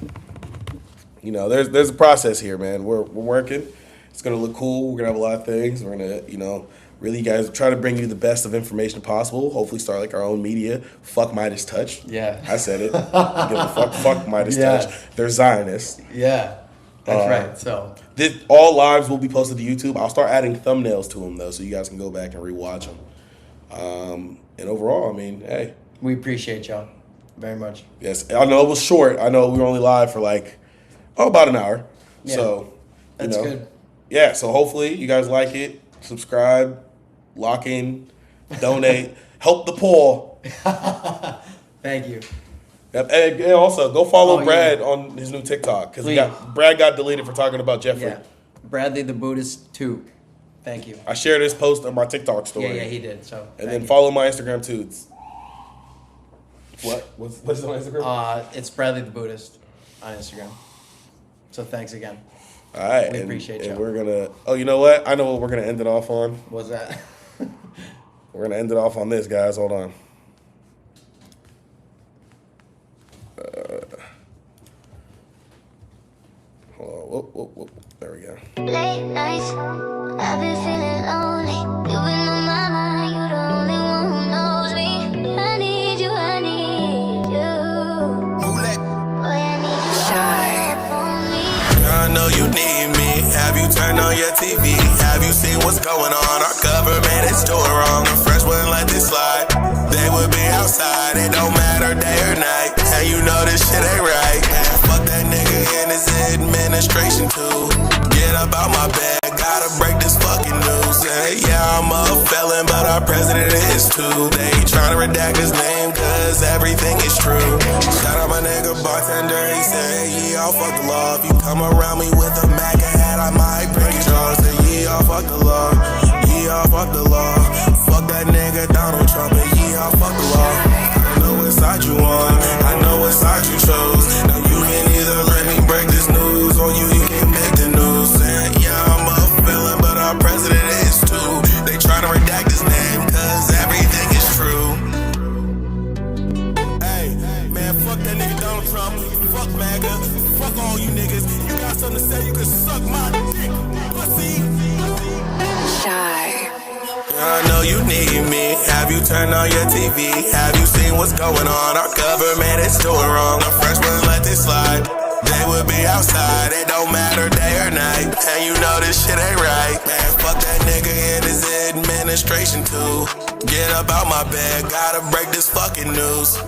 there's a process here, man. We're working. It's gonna look cool. We're gonna have a lot of things. We're gonna, really, guys, try to bring you the best of information possible. Hopefully start like our own media. Fuck Midas Touch. Yeah. I said it. Give a fuck Midas Touch. They're Zionists. Yeah. That's right. So all lives will be posted to YouTube. I'll start adding thumbnails to them though, so you guys can go back and rewatch them. And overall, hey, we appreciate y'all very much. Yes, I know it was short. I know we were only live for about an hour. Yeah. So that's good. Yeah. So hopefully you guys like it. Subscribe, lock in, donate, help the poor. Thank you. Yep. And also, go follow Brad on his new TikTok because Brad got deleted for talking about Jeffrey. Yeah. Bradley the Buddhist too. Thank you. I shared his post on my TikTok story. Yeah, he did. So and then follow my Instagram too. It's what's on Instagram? It's Bradley the Buddhist on Instagram. So thanks again. All right, we appreciate you. And we're gonna. Oh, you know what? I know what we're gonna end it off on. What's that? We're gonna end it off on this, guys. Hold on. Hold on. Whoop. There we go. Late nights, I've been feeling lonely. You've been on my mind. You're the only one who knows me. I need you. I need you. Boy, I need you. Shy. I know you need me. Have you turned on your TV? Have you seen what's going on? Our government is doing wrong. The French wouldn't let this slide. They would be outside. It don't matter day or night. And you know this shit ain't right. Man, fuck that nigga in his administration too. Get up out my bed. Gotta break this fucking news. Yeah, I'm a felon, but our president is too. They tryna redact his name cause everything is true. Shout out my nigga bartender. He said, yeah, I'll fuck the law. If you come around me with a MAGA hat, I might break your jaw. Say, yeah, I'll fuck the law. Yeah, I'll fuck the law. Fuck that nigga Donald Trump. And yeah, I'll fuck the law. I know what side you on. I know what side you chose. Now you can either let me break this news or you can make the news. And yeah, I'm a felon, but our president is too. They try to redact his name cause everything is true. Hey, man, fuck that nigga Donald Trump. Fuck MAGA. Fuck all you niggas. You got something to say, you can suck my dick. Pussy. Shy. I know you need me. Have you turned on your TV? Have you seen what's going on? Our government is doing wrong. The French wouldn't let this slide. They would be outside. It don't matter day or night. And you know this shit ain't right. Man, fuck that nigga in his administration too. Get up out my bed. Gotta break this fucking news.